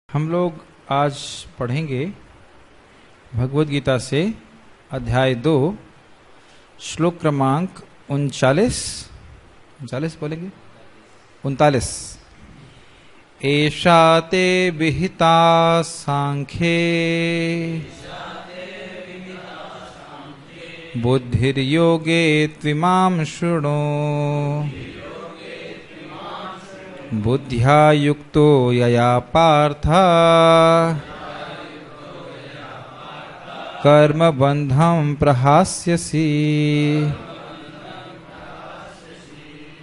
हम लोग आज पढ़ेंगे भगवद गीता से अध्याय 2 श्लोक क्रमांक 39 बोलेंगे 39। एषा ते विहिता सांख्ये बुद्धिर्योगे त्विमां शृणु बुद्ध्या युक्तो यया पार्थ कर्मबंधं प्रहास्यसि।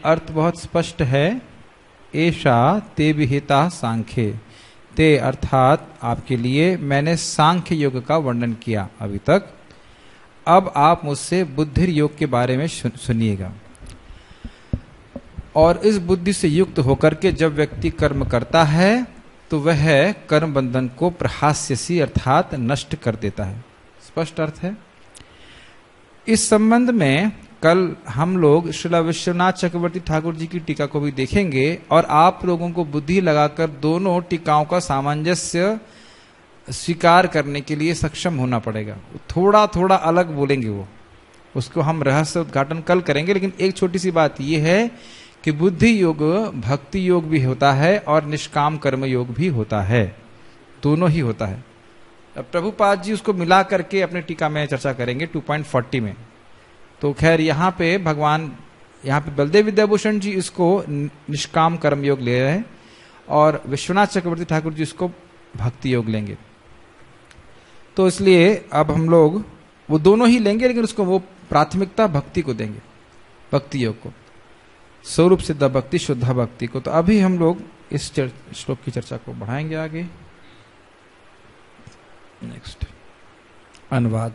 अर्थ बहुत स्पष्ट है। एषा ते विहिता सांख्ये, ते अर्थात आपके लिए मैंने सांख्य योग का वर्णन किया अभी तक। अब आप मुझसे बुद्धि योग के बारे में सुनिएगा। और इस बुद्धि से युक्त होकर के जब व्यक्ति कर्म करता है तो वह कर्म बंधन को प्रहास्यसी अर्थात नष्ट कर देता है। स्पष्ट अर्थ है। इस संबंध में कल हम लोग श्रील विश्वनाथ चक्रवर्ती ठाकुर जी की टीका को भी देखेंगे और आप लोगों को बुद्धि लगाकर दोनों टीकाओं का सामंजस्य स्वीकार करने के लिए सक्षम होना पड़ेगा। थोड़ा थोड़ा अलग बोलेंगे वो, उसको हम रहस्य उद्घाटन कल करेंगे। लेकिन एक छोटी सी बात यह है कि बुद्धि योग भक्ति योग भी होता है और निष्काम कर्म योग भी होता है, दोनों ही होता है। अब प्रभुपाद जी उसको मिला करके अपने टीका में चर्चा करेंगे 2.40 में। तो खैर यहाँ पे बलदेव विद्याभूषण जी इसको निष्काम कर्म योग ले रहे हैं और विश्वनाथ चक्रवर्ती ठाकुर जी इसको भक्ति योग लेंगे। तो इसलिए अब हम लोग वो दोनों ही लेंगे, लेकिन उसको वो प्राथमिकता भक्ति को देंगे, भक्ति योग को, स्वरूप सिद्ध भक्ति शुद्ध भक्ति को। तो अभी हम लोग इस श्लोक की चर्चा को बढ़ाएंगे आगे। नेक्स्ट अनुवाद।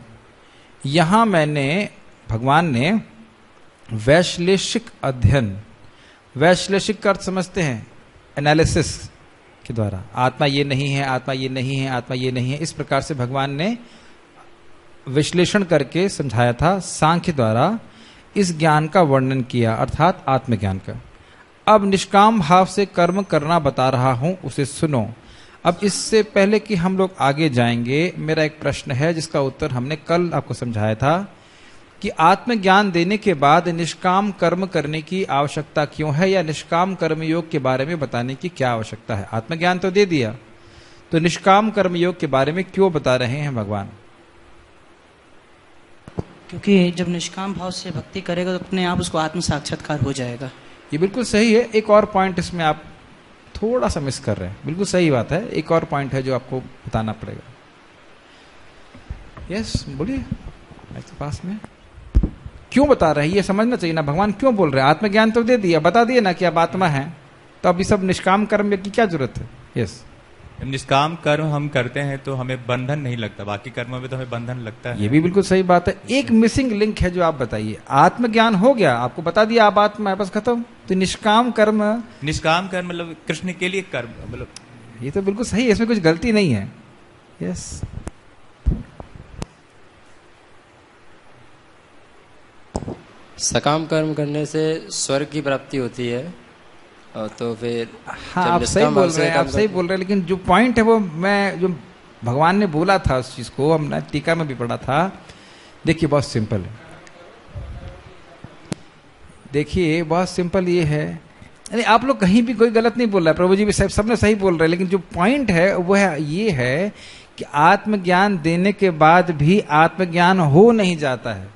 यहां भगवान ने वैश्लेषिक अध्ययन, वैश्लेषिक का अर्थ समझते हैं एनालिसिस के द्वारा, आत्मा ये नहीं है, आत्मा ये नहीं है, आत्मा ये नहीं है, इस प्रकार से भगवान ने विश्लेषण करके समझाया था। सांख्य द्वारा इस ज्ञान का वर्णन किया, अर्थात आत्मज्ञान का। अब निष्काम भाव से कर्म करना बता रहा हूं, उसे सुनो। अब इससे पहले कि हम लोग आगे जाएंगे, मेरा एक प्रश्न है जिसका उत्तर हमने कल आपको समझाया था कि आत्मज्ञान देने के बाद निष्काम कर्म करने की आवश्यकता क्यों है, या निष्काम कर्म योग के बारे में बताने की क्या आवश्यकता है। आत्मज्ञान तो दे दिया, तो निष्काम कर्म योग के बारे में क्यों बता रहे हैं भगवान? क्योंकि जब निष्काम भाव से भक्ति करेगा तो अपने आप उसको आत्म साक्षात्कार हो जाएगा। ये बिल्कुल सही है। एक और पॉइंट इसमें आप थोड़ा सा मिस कर रहे हैं। बिल्कुल सही बात है, एक और पॉइंट है जो आपको बताना पड़ेगा। यस बोलिए, आपके पास में क्यों बता रहे हैं ये समझना चाहिए ना। भगवान क्यों बोल रहे हैं? आत्मज्ञान तो दे दिया, बता दिए ना कि आप आत्मा है, तो अब ये सब निष्काम कर्म की क्या जरूरत है? यस, निष्काम कर्म हम करते हैं तो हमें बंधन नहीं लगता, बाकी कर्मों में तो हमें बंधन लगता है। ये भी बिल्कुल सही बात है। एक मिसिंग लिंक है जो आप बताइए। आत्मज्ञान हो गया, आपको बता दिया आप आत्मा है, बस खत्म। तो निष्काम कर्म मतलब कृष्ण के लिए कर्म, मतलब ये तो बिल्कुल सही है, इसमें कुछ गलती नहीं है। यस, सकाम कर्म करने से स्वर्ग की प्राप्ति होती है। तो फिर हाँ, आप सही बोल रहे हैं, आप सही बोल रहे हैं। लेकिन जो पॉइंट है वो जो भगवान ने बोला था उस चीज को हमने टीका में भी पढ़ा था। देखिए बहुत सिंपल है, देखिए बहुत सिंपल ये है। यानी आप लोग कहीं भी कोई गलत नहीं बोल रहा है, प्रभु जी भी सबने सही बोल रहे हैं। लेकिन जो पॉइंट है वो है ये है कि आत्मज्ञान देने के बाद भी आत्मज्ञान हो नहीं जाता है।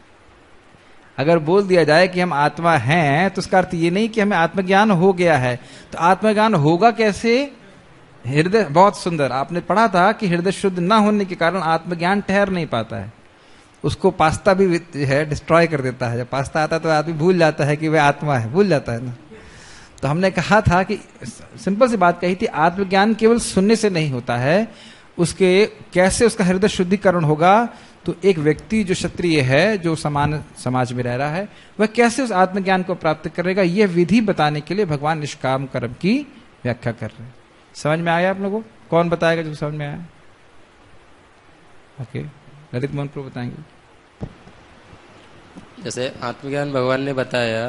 अगर बोल दिया जाए कि हम आत्मा हैं तो उसका अर्थ ये नहीं कि हमें आत्मज्ञान हो गया है। तो आत्मज्ञान होगा कैसे? हृदय, बहुत सुंदर आपने पढ़ा था कि हृदय शुद्ध ना होने के कारण आत्मज्ञान ठहर नहीं पाता है। उसको पास्ता भी है डिस्ट्रॉय कर देता है। जब पास्ता आता है तो आदमी भूल जाता है कि वह आत्मा है, भूल जाता है ना। तो हमने कहा था कि सिंपल सी बात कही थी, आत्मज्ञान केवल सुनने से नहीं होता है, उसके कैसे उसका हृदय शुद्धिकरण होगा। तो एक व्यक्ति जो क्षत्रिय है, जो समान समाज में रह रहा है, वह कैसे उस आत्मज्ञान को प्राप्त करेगा, यह विधि बताने के लिए भगवान निष्काम कर्म की व्याख्या कर रहे हैं। समझ में आया आप लोगों को? कौन बताएगा जो समझ में आया? ओके, ललित मोहन प्रभु बताएंगे। जैसे आत्मज्ञान भगवान ने बताया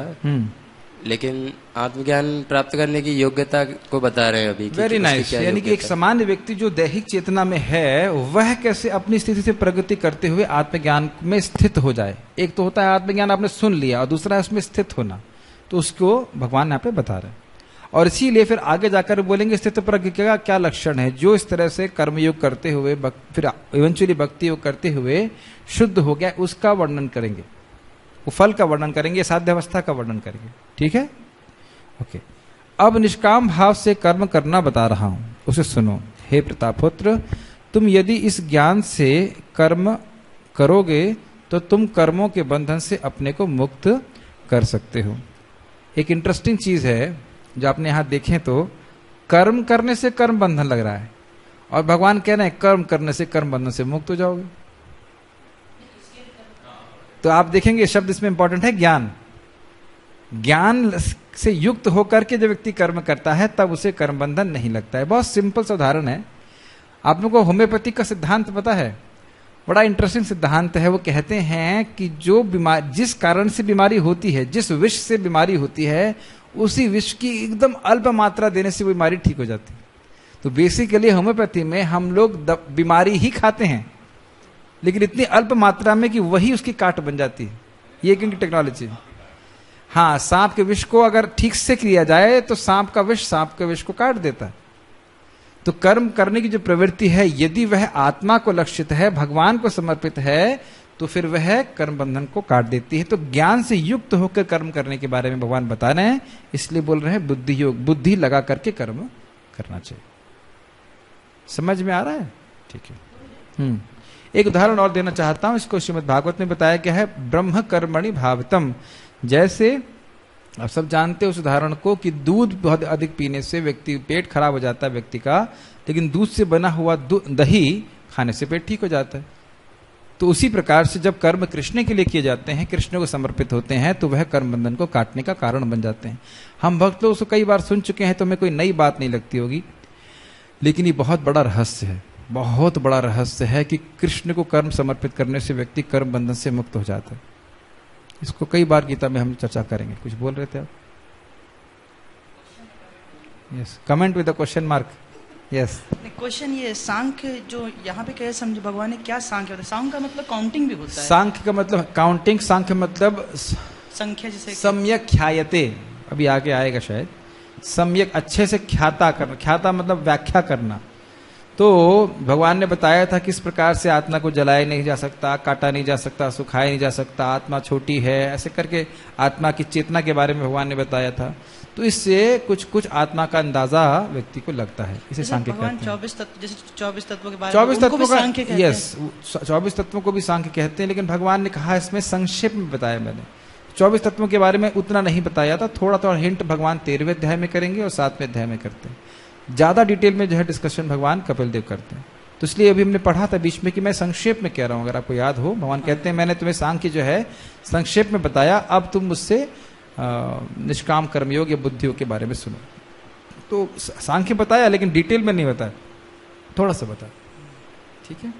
लेकिन आत्मज्ञान प्राप्त करने की योग्यता को बता रहे हैं अभी। Very nice. यानी कि एक सामान्य व्यक्ति जो दैहिक चेतना में है वह कैसे अपनी स्थिति से प्रगति करते हुए आत्मज्ञान में स्थित हो जाए। एक तो होता है आत्मज्ञान आपने सुन लिया और दूसरा है उसमें स्थित होना, तो उसको भगवान यहाँ पे बता रहे हैं। और इसीलिए फिर आगे जाकर बोलेंगे स्थित प्रज्ञ का क्या लक्षण है। जो इस तरह से कर्मयोग करते हुए फिर इवेंचुअली भक्ति योग करते हुए शुद्ध हो गया, उसका वर्णन करेंगे, वो फल का वर्णन करेंगे, साध्य अवस्था का वर्णन करेंगे। ठीक है, ओके। अब निष्काम भाव से कर्म करना बता रहा हूं, उसे सुनो। हे प्रतापपुत्र, तुम यदि इस ज्ञान से कर्म करोगे तो तुम कर्मों के बंधन से अपने को मुक्त कर सकते हो। एक इंटरेस्टिंग चीज है जो आपने यहां देखें तो कर्म करने से कर्म बंधन लग रहा है और भगवान कह रहे हैं कर्म करने से कर्म बंधन से मुक्त हो जाओगे। तो आप देखेंगे शब्द इसमें इंपॉर्टेंट है ज्ञान। ज्ञान से युक्त होकर के जब व्यक्ति कर्म करता है तब उसे कर्म बंधन नहीं लगता है। बहुत सिंपल सा उदाहरण है। आप लोगों को होम्योपैथी का सिद्धांत पता है, बड़ा इंटरेस्टिंग सिद्धांत है। वो कहते हैं कि जो बीमारी, जिस कारण से बीमारी होती है, जिस विष से बीमारी होती है, उसी विष की एकदम अल्प मात्रा देने से वो बीमारी ठीक हो जाती है। तो बेसिकली होम्योपैथी में हम लोग बीमारी ही खाते हैं, लेकिन इतनी अल्प मात्रा में कि वही उसकी काट बन जाती है। ये क्योंकि टेक्नोलॉजी। हाँ, सांप के विष को अगर ठीक से किया जाए तो सांप का विष सांप के विष को काट देता है। तो कर्म करने की जो प्रवृत्ति है, यदि वह आत्मा को लक्षित है, भगवान को समर्पित है, तो फिर वह कर्म बंधन को काट देती है। तो ज्ञान से युक्त होकर कर्म करने के बारे में भगवान बता रहे हैं, इसलिए बोल रहे हैं बुद्धि योग, बुद्धि लगा करके कर्म करना चाहिए। समझ में आ रहा है? ठीक है। एक उदाहरण और देना चाहता हूं, इसको श्रीमद् भागवत में बताया गया है, ब्रह्म कर्मणि भावितम। जैसे आप सब जानते हो उस उदाहरण को कि दूध बहुत अधिक पीने से व्यक्ति पेट खराब हो जाता है व्यक्ति का, लेकिन दूध से बना हुआ दही खाने से पेट ठीक हो जाता है। तो उसी प्रकार से जब कर्म कृष्ण के लिए किए जाते हैं, कृष्ण को समर्पित होते हैं, तो वह कर्म बंधन को काटने का कारण बन जाते हैं। हम भक्त लोग उसको कई बार सुन चुके हैं, तो हमें कोई नई बात नहीं लगती होगी, लेकिन ये बहुत बड़ा रहस्य है, बहुत बड़ा रहस्य है कि कृष्ण को कर्म समर्पित करने से व्यक्ति कर्म बंधन से मुक्त हो जाता है। इसको कई बार गीता में हम चर्चा करेंगे। कुछ बोल रहे थे आप? Yes, comment with the question mark. Yes, question ये सांख्य जो यहाँ पे कहे, समझे भगवान ने क्या सांख्य होता है? सांख्य का मतलब काउंटिंग भी होता है। सांख्य का मतलब काउंटिंग, सांख्य मतलब संख्या, जैसे सम्यक ख्यायते, अभी आगे आएगा शायद। सम्यक अच्छे से ख्याता करना, ख्याता मतलब व्याख्या करना। तो भगवान ने बताया था किस प्रकार से आत्मा को जलाया नहीं जा सकता, काटा नहीं जा सकता, सुखाया नहीं जा सकता, आत्मा छोटी है, ऐसे करके आत्मा की चेतना के बारे में भगवान ने बताया था। तो इससे कुछ कुछ आत्मा का अंदाजा व्यक्ति को लगता है, इसे सांख्य कहते हैं। 24 तत्व, जैसे 24 तत्वों के बारे में 24 तत्वों का, यस, 24 तत्वों को भी सांख्य कहते हैं, लेकिन भगवान ने कहा इसमें संक्षेप में बताया मैंने। 24 तत्वों के बारे में उतना नहीं बताया था, थोड़ा थोड़ा हिंट भगवान 13वें अध्याय में करेंगे और 7वें अध्याय में करते हैं। ज्यादा डिटेल में जो है डिस्कशन भगवान कपिल देव करते हैं। तो इसलिए अभी हमने पढ़ा था बीच में कि मैं संक्षेप में कह रहा हूं, अगर आपको याद हो। भगवान कहते हैं मैंने तुम्हें सांख्य जो है संक्षेप में बताया, अब तुम मुझसे निष्काम कर्मयोग या बुद्धियों के बारे में सुनो। तो सांख्य बताया लेकिन डिटेल में नहीं बताया, थोड़ा सा बताया। ठीक है।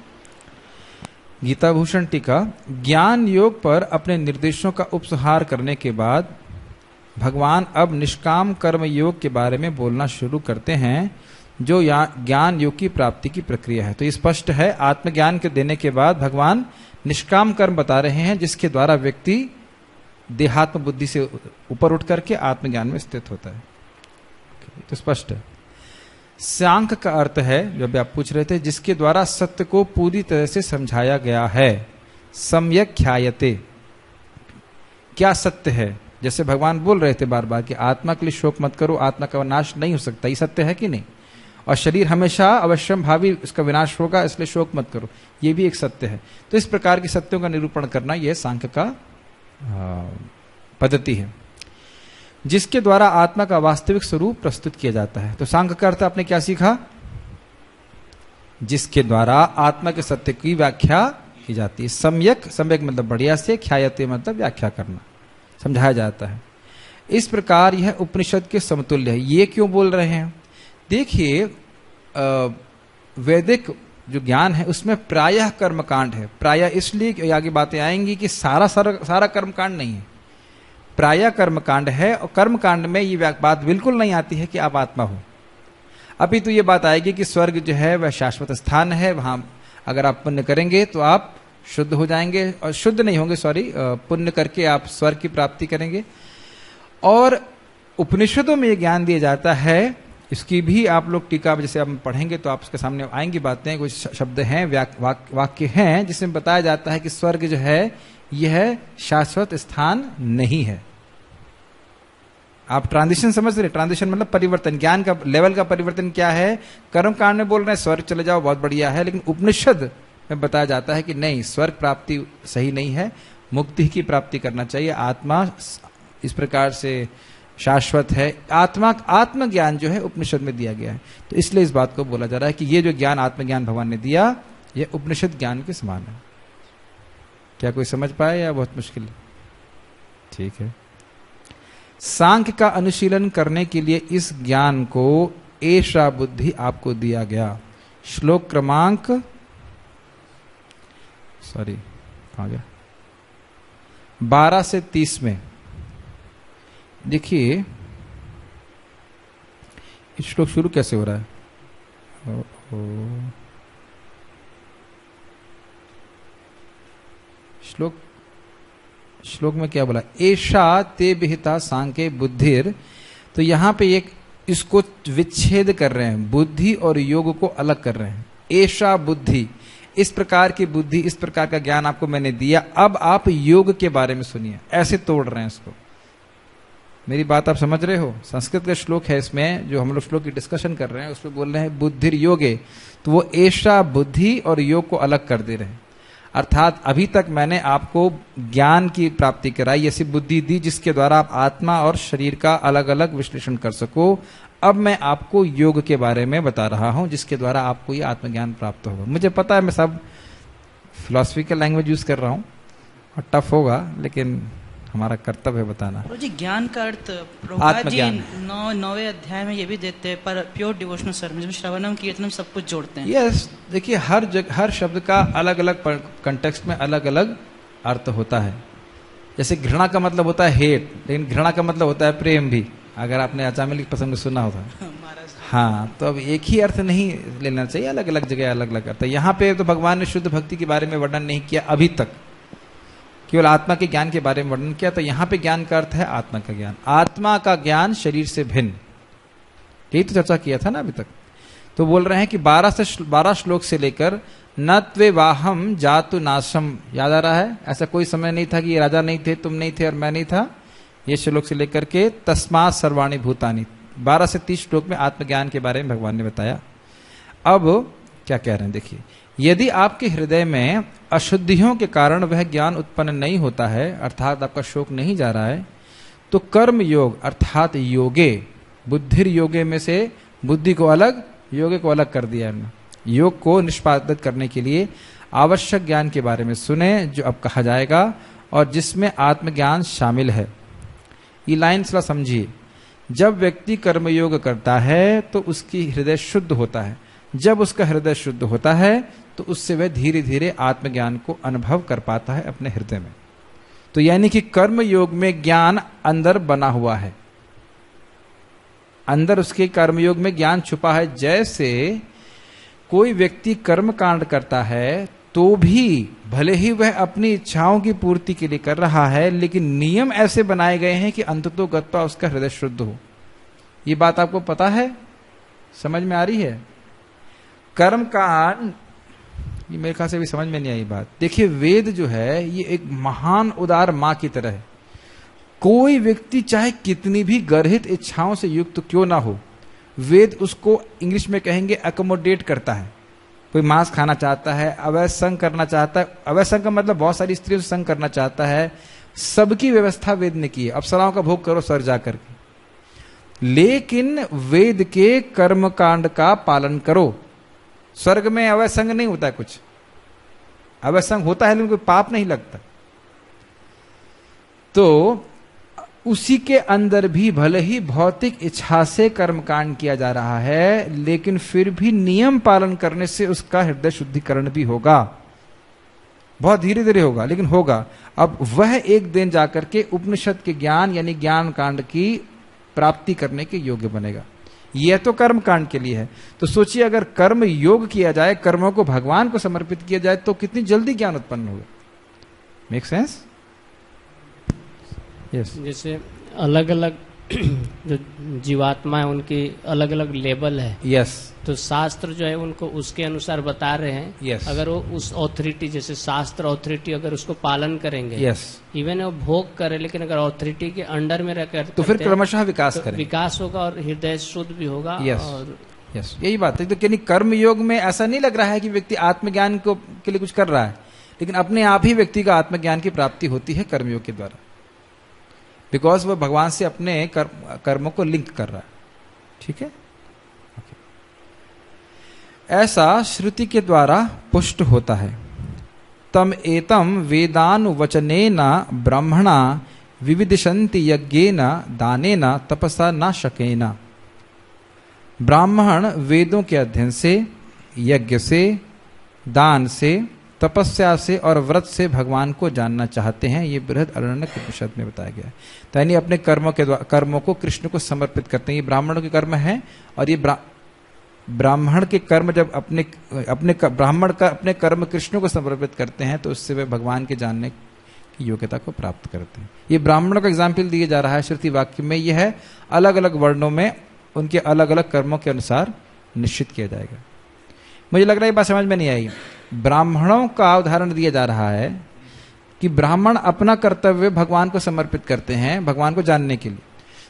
गीता भूषण टीका, ज्ञान योग पर अपने निर्देशों का उपसंहार करने के बाद भगवान अब निष्काम कर्म योग के बारे में बोलना शुरू करते हैं, जो ज्ञान योग की प्राप्ति की प्रक्रिया है। तो ये स्पष्ट है, आत्मज्ञान के देने के बाद भगवान निष्काम कर्म बता रहे हैं, जिसके द्वारा व्यक्ति देहात्म बुद्धि से ऊपर उठ करके आत्मज्ञान में स्थित होता है। तो स्पष्ट है। सांख्य का अर्थ है, जो अभी आप पूछ रहे थे, जिसके द्वारा सत्य को पूरी तरह से समझाया गया है। सम्यक ख्यायते, क्या सत्य है? जैसे भगवान बोल रहे थे बार बार कि आत्मा के लिए शोक मत करो, आत्मा का नाश नहीं हो सकता, ये सत्य है कि नहीं? और शरीर हमेशा अवश्यम भावी इसका विनाश होगा, इसलिए शोक मत करो, ये भी एक सत्य है। तो इस प्रकार के सत्यों का निरूपण करना यह सांख्य का पद्धति है, जिसके द्वारा आत्मा का वास्तविक स्वरूप प्रस्तुत किया जाता है। तो सांख्य का अर्थ आपने क्या सीखा? जिसके द्वारा आत्मा के सत्य की व्याख्या की जाती है। सम्यक, सम्यक मतलब बढ़िया से, ख्यायते मतलब व्याख्या करना, समझाया जाता है। इस प्रकार यह उपनिषद के समतुल्य है। ये क्यों बोल रहे हैं? देखिए, वैदिक जो ज्ञान है उसमें प्रायः कर्मकांड है। प्रायः इसलिए आगे बातें आएंगी कि सारा कर्मकांड नहीं है। प्रायः कर्मकांड है, और कर्मकांड में ये बात बिल्कुल नहीं आती है कि आप आत्मा हो। अभी तो ये बात आएगी कि स्वर्ग जो है वह शाश्वत स्थान है, वहां अगर आप पुण्य करेंगे तो आप शुद्ध हो जाएंगे, और शुद्ध नहीं होंगे, सॉरी, पुण्य करके आप स्वर्ग की प्राप्ति करेंगे। और उपनिषदों में ये ज्ञान दिया जाता है, इसकी भी आप लोग टीका जैसे आप पढ़ेंगे तो आपके सामने आएंगी बातें, कुछ शब्द हैं, वाक्य हैं जिसमें बताया जाता है कि स्वर्ग जो है यह शाश्वत स्थान नहीं है। आप ट्रांजिशन समझ रहे? ट्रांजिशन मतलब परिवर्तन, ज्ञान का लेवल का परिवर्तन क्या है। कर्म कांड में बोल रहे हैं स्वर्ग चले जाओ, बहुत बढ़िया है, लेकिन उपनिषद में बताया जाता है कि नहीं, स्वर्ग प्राप्ति सही नहीं है, मुक्ति की प्राप्ति करना चाहिए। आत्मा इस प्रकार से शाश्वत है। आत्मज्ञान जो है उपनिषद में दिया गया है, तो इसलिए इस बात को बोला जा रहा है कि ये जो ज्ञान आत्मज्ञान भगवान ने दिया, ये उपनिषद ज्ञान के समान है। क्या कोई समझ पाए या बहुत मुश्किल है? ठीक है। सांख्य का अनुशीलन करने के लिए इस ज्ञान को एषा बुद्धि आपको दिया गया। श्लोक क्रमांक, सॉरी कहां गया, 12 से 30 में देखिए श्लोक शुरू कैसे हो रहा है। श्लोक में क्या बोला? एषा ते विहिता सांख्ये बुद्धिर। तो यहां पे एक इसको विच्छेद कर रहे हैं, बुद्धि और योग को अलग कर रहे हैं। एषा बुद्धि, इस प्रकार की बुद्धि, इस प्रकार का ज्ञान आपको मैंने दिया, अब आप योग के बारे में सुनिए। ऐसे तोड़ रहे हैं इसको। मेरी बात आप समझ रहे हो? संस्कृत का श्लोक है, इसमें जो हम लोग श्लोक की डिस्कशन कर रहे हैं उसमें बोल रहे हैं बुद्धिर योगे, तो वो एषा बुद्धि और योग को अलग कर दे रहे हैं। अर्थात अभी तक मैंने आपको ज्ञान की प्राप्ति कराई, ऐसी बुद्धि दी जिसके द्वारा आप आत्मा और शरीर का अलग अलग विश्लेषण कर सको। अब मैं आपको योग के बारे में बता रहा हूं जिसके द्वारा आपको ये आत्मज्ञान प्राप्त होगा। मुझे पता है मैं सब फिलॉसफिकल लैंग्वेज यूज कर रहा हूं और टफ होगा, लेकिन हमारा कर्तव्य है बताना। जी ज्ञान का अर्थ प्रभुपाद जी आत्मज्ञान 9वें अध्याय में ये भी देते हैं, पर प्योर डिवोशनल सर्विस में श्रवणम कीर्तनम सब कुछ जोड़ते हैं। यस, देखिए हर शब्द का अलग अलग कंटेक्स्ट में अलग अलग अर्थ होता है। जैसे घृणा का मतलब होता है हेट, लेकिन घृणा का मतलब होता है प्रेम भी, अगर आपने अचामली प्रसंग सुना होता। हाँ, तो अब एक ही अर्थ नहीं लेना चाहिए, अलग अलग जगह अलग अलग अर्थ है। यहाँ पे तो भगवान ने शुद्ध भक्ति के बारे में वर्णन नहीं किया अभी तक, केवल आत्मा के ज्ञान के बारे में वर्णन किया। तो यहाँ पे ज्ञान का अर्थ है आत्मा का ज्ञान, आत्मा का ज्ञान शरीर से भिन्न। यही तो चर्चा किया था ना अभी तक। तो बोल रहे हैं कि 12 श्लोक से लेकर न त्वे वाहम जातु नाशम, याद आ रहा है? ऐसा कोई समय नहीं था कि ये राजा नहीं थे, तुम नहीं थे और मैं नहीं था। ये श्लोक से लेकर के तस्मात् सर्वाणि भूतानि, 12 से 30 श्लोक में आत्मज्ञान के बारे में भगवान ने बताया। अब क्या कह रहे हैं देखिए, यदि आपके हृदय में अशुद्धियों के कारण वह ज्ञान उत्पन्न नहीं होता है, अर्थात आपका शोक नहीं जा रहा है, तो कर्म योग अर्थात योगे, बुद्धिर योगे में से बुद्धि को अलग, योगे को अलग कर दिया है। योग को निष्पादित करने के लिए आवश्यक ज्ञान के बारे में सुने जो अब कहा जाएगा और जिसमें आत्मज्ञान शामिल है। ये लाइन थोड़ा समझिए। जब व्यक्ति कर्मयोग करता है तो उसकी हृदय शुद्ध होता है। जब उसका हृदय शुद्ध होता है तो उससे वह धीरे धीरे आत्मज्ञान को अनुभव कर पाता है अपने हृदय में। तो यानी कि कर्म योग में ज्ञान अंदर बना हुआ है, अंदर उसके कर्मयोग में ज्ञान छुपा है। जैसे कोई व्यक्ति कर्म कांड करता है तो भी भले ही वह अपनी इच्छाओं की पूर्ति के लिए कर रहा है, लेकिन नियम ऐसे बनाए गए हैं कि अंततोगत्वा उसका हृदय शुद्ध हो। ये बात आपको पता है, समझ में आ रही है? कर्म कांड, ये मेरे ख्याल से भी समझ में नहीं आई बात। देखिए वेद जो है ये एक महान उदार मां की तरह है। कोई व्यक्ति चाहे कितनी भी गर्हित इच्छाओं से युक्त क्यों ना हो, वेद उसको इंग्लिश में कहेंगे अकोमोडेट करता है। कोई मांस खाना चाहता है, अवैध संग करना चाहता है, अवैध संग का मतलब बहुत सारी स्त्रियों से संग करना चाहता है, सबकी व्यवस्था वेद ने की है। अप्सराओं का भोग करो सर जाकर के, लेकिन वेद के कर्म कांड का पालन करो। स्वर्ग में अवैध संग नहीं होता है, कुछ अवैध संग होता है लेकिन कोई पाप नहीं लगता। तो उसी के अंदर भी भले ही भौतिक इच्छा से कर्मकांड किया जा रहा है, लेकिन फिर भी नियम पालन करने से उसका हृदय शुद्धिकरण भी होगा। बहुत धीरे धीरे होगा, लेकिन होगा। अब वह एक दिन जाकर के उपनिषद के ज्ञान यानी ज्ञान कांड की प्राप्ति करने के योग्य बनेगा। यह तो कर्म कांड के लिए है। तो सोचिए, अगर कर्म योग किया जाए, कर्मों को भगवान को समर्पित किया जाए, तो कितनी जल्दी ज्ञान उत्पन्न होगा। Make sense? यस। जैसे अलग अलग जो जीवात्मा है उनकी अलग अलग लेवल है। यस। तो शास्त्र जो है उनको उसके अनुसार बता रहे हैं। Yes. अगर वो उस ऑथोरिटी, जैसे शास्त्र ऑथोरिटी, अगर उसको पालन करेंगे, यस, इवन वो भोग करे, लेकिन अगर ऑथोरिटी के अंडर में रहकर तो फिर क्रमशः विकास करेंगे, विकास होगा और हृदय शुद्ध भी होगा। Yes. और यस, यही बात है। तो यानी कर्म योग में ऐसा नहीं लग रहा है कि व्यक्ति आत्मज्ञान को के लिए कुछ कर रहा है, लेकिन अपने आप ही व्यक्ति का आत्मज्ञान की प्राप्ति होती है कर्मयोग के द्वारा, बिकॉज वह भगवान से अपने कर्मों को लिंक कर रहा है। ठीक है, ऐसा श्रुति के द्वारा पुष्ट होता है। तम एतम वेदानुवचनेन ब्रह्मणा विविदिशन्ति यज्ञेन दानेन तपसा न शकेन। ब्राह्मण वेदों के अध्ययन से, यज्ञ से, दान से, तपस्या से और व्रत से भगवान को जानना चाहते हैं। ये बृहदारण्यक उपनिषद में बताया गया है। तो यानी अपने कर्मों को कृष्ण को समर्पित करते हैं। ये ब्राह्मणों के कर्म है, और ये ब्राह्मण के कर्म जब ब्राह्मण का अपने कर्म कृष्ण को समर्पित करते हैं, तो उससे वे भगवान के जानने की योग्यता को प्राप्त करते हैं। ये ब्राह्मणों का एग्जाम्पल दिया जा रहा है श्रुति वाक्य में। यह है अलग अलग वर्णों में उनके अलग अलग कर्मों के अनुसार निश्चित किया जाएगा। मुझे लग रहा है ये बात समझ में नहीं आई। ब्राह्मणों का उदाहरण दिया जा रहा है कि ब्राह्मण अपना कर्तव्य भगवान को समर्पित करते हैं, भगवान को जानने के लिए।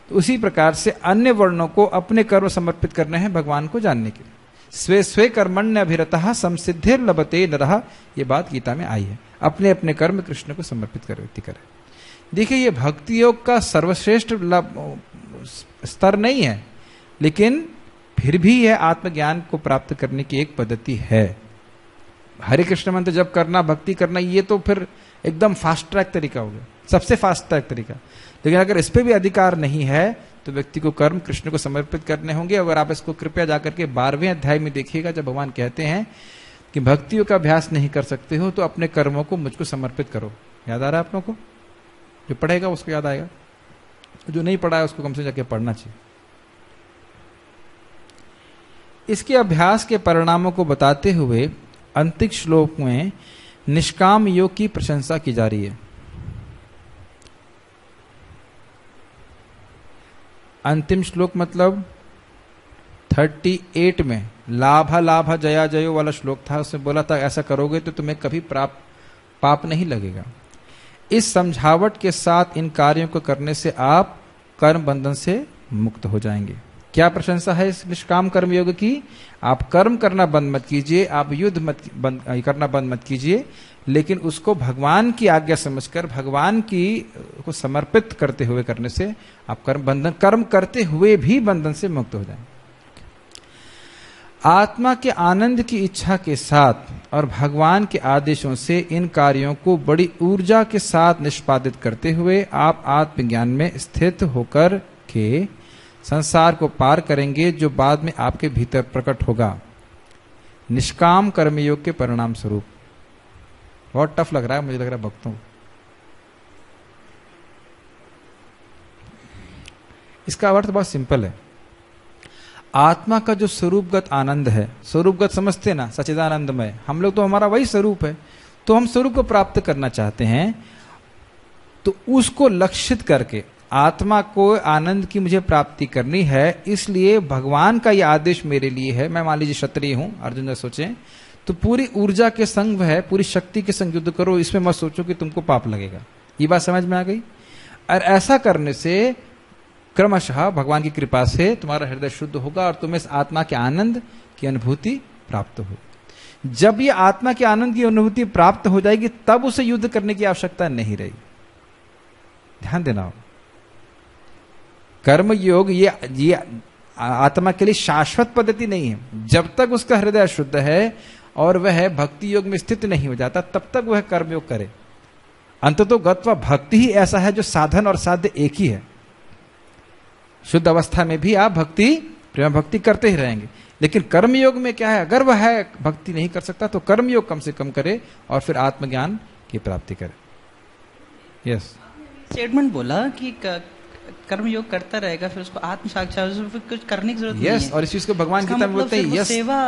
तो उसी प्रकार से अन्य वर्णों को अपने कर्म समर्पित करने हैं भगवान को जानने के लिए। स्वे स्वे कर्मण्य अभिरतः संसिद्धिर लभते नरः, ये बात गीता में आई है। अपने अपने कर्म कृष्ण को समर्पित कर व्यक्ति करे। देखिए, ये भक्ति योग का सर्वश्रेष्ठ स्तर नहीं है, लेकिन फिर भी यह आत्मज्ञान को प्राप्त करने की एक पद्धति है। हरे कृष्ण मंत्र जब करना, भक्ति करना, ये तो फिर एकदम फास्ट ट्रैक तरीका हो गया, सबसे फास्ट ट्रैक तरीका। लेकिन अगर इस पे भी अधिकार नहीं है, तो व्यक्ति को कर्म कृष्ण को समर्पित करने होंगे। अगर आप इसको कृपया जाकर के 12वें अध्याय में देखिएगा, जब भगवान कहते हैं कि भक्तियों का अभ्यास नहीं कर सकते हो तो अपने कर्मों को मुझको समर्पित करो। याद आ रहा है आप लोगों को? जो पढ़ेगा उसको याद आएगा, जो नहीं पढ़ा है उसको कम से जाके पढ़ना चाहिए। इसके अभ्यास के परिणामों को बताते हुए अंतिम श्लोक में निष्काम योग की प्रशंसा की जा रही है। अंतिम श्लोक मतलब 38 में लाभा लाभा जया जयो वाला श्लोक था। उसमें बोला था ऐसा करोगे तो तुम्हें कभी पाप नहीं लगेगा। इस समझावट के साथ इन कार्यों को करने से आप कर्म बंधन से मुक्त हो जाएंगे। क्या प्रशंसा है इस निष्काम कर्म योग की? आप कर्म करना बंद मत कीजिए, आप युद्ध करना बंद मत कीजिए, लेकिन उसको भगवान की आज्ञा समझकर भगवान की को समर्पित करते हुए करने से आप कर्म करते हुए भी बंधन से मुक्त हो जाएंगे। आत्मा के आनंद की इच्छा के साथ और भगवान के आदेशों से इन कार्यों को बड़ी ऊर्जा के साथ निष्पादित करते हुए आप आत्मज्ञान में स्थित होकर के संसार को पार करेंगे, जो बाद में आपके भीतर प्रकट होगा निष्काम कर्मयोग के परिणाम स्वरूप। बहुत टफ लग रहा है, मुझे लग रहा है भक्तों। इसका अर्थ बहुत सिंपल है। आत्मा का जो स्वरूपगत आनंद है, स्वरूपगत समझते ना, सच्चिदानंदमय, हम लोग तो हमारा वही स्वरूप है। तो हम स्वरूप को प्राप्त करना चाहते हैं, तो उसको लक्षित करके आत्मा को आनंद की मुझे प्राप्ति करनी है, इसलिए भगवान का यह आदेश मेरे लिए है। मैं मान लीजिए क्षत्रिय हूं, अर्जुन ने सोचें, तो पूरी ऊर्जा के संग है, पूरी शक्ति के संग युद्ध करो, इसमें मत सोचो कि तुमको पाप लगेगा। ये बात समझ में आ गई? और ऐसा करने से क्रमशः भगवान की कृपा से तुम्हारा हृदय शुद्ध होगा और तुम्हें इस आत्मा के आनंद की अनुभूति प्राप्त होगी। जब ये आत्मा के आनंद की अनुभूति प्राप्त हो जाएगी, तब उसे युद्ध करने की आवश्यकता नहीं रहेगी। ध्यान देना हो, कर्म योग ये आत्मा के लिए शाश्वत पद्धति नहीं है। जब तक उसका हृदय शुद्ध है और वह भक्ति योग में स्थित नहीं हो जाता, तब तक वह कर्म योग करे। अंततो गत्वा भक्ति ही ऐसा है जो साधन और साध्य एक ही है। शुद्ध अवस्था में भी आप प्रेम भक्ति करते ही रहेंगे, लेकिन कर्मयोग में क्या है, अगर वह है भक्ति नहीं कर सकता तो कर्मयोग कम से कम करे और फिर आत्मज्ञान की प्राप्ति करे। यस, स्टेटमेंट बोला कि कर्म योग करता रहेगा, फिर उसको आत्म साक्षात, फिर कुछ करने की जरूरत नहीं है। और इस चीज को भगवान गीता में बोलते हैं। यस, सेवा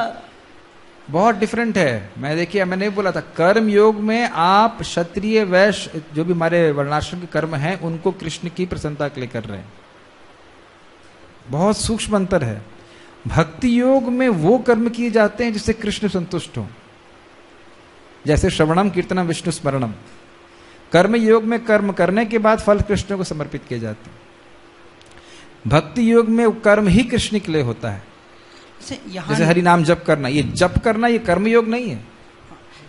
बहुत डिफरेंट है। मैंने नहीं बोला था, कर्म योग में आप क्षत्रिय वैश्य जो भी हमारे वर्णाश्रम के कर्म हैं उनको कृष्ण की प्रसन्नता के लिए कर रहे हैं। बहुत सूक्ष्म अंतर है। भक्ति योग में वो कर्म किए जाते हैं जिससे कृष्ण संतुष्ट हो, जैसे श्रवणम कीर्तनम विष्णु स्मरणम। कर्म योग में कर्म करने के बाद फल कृष्ण को समर्पित किए जाते हैं। भक्ति योग में कर्म ही कृष्ण के लिए होता है। जैसे हरि नाम जप करना, ये जप करना ये कर्म योग नहीं है।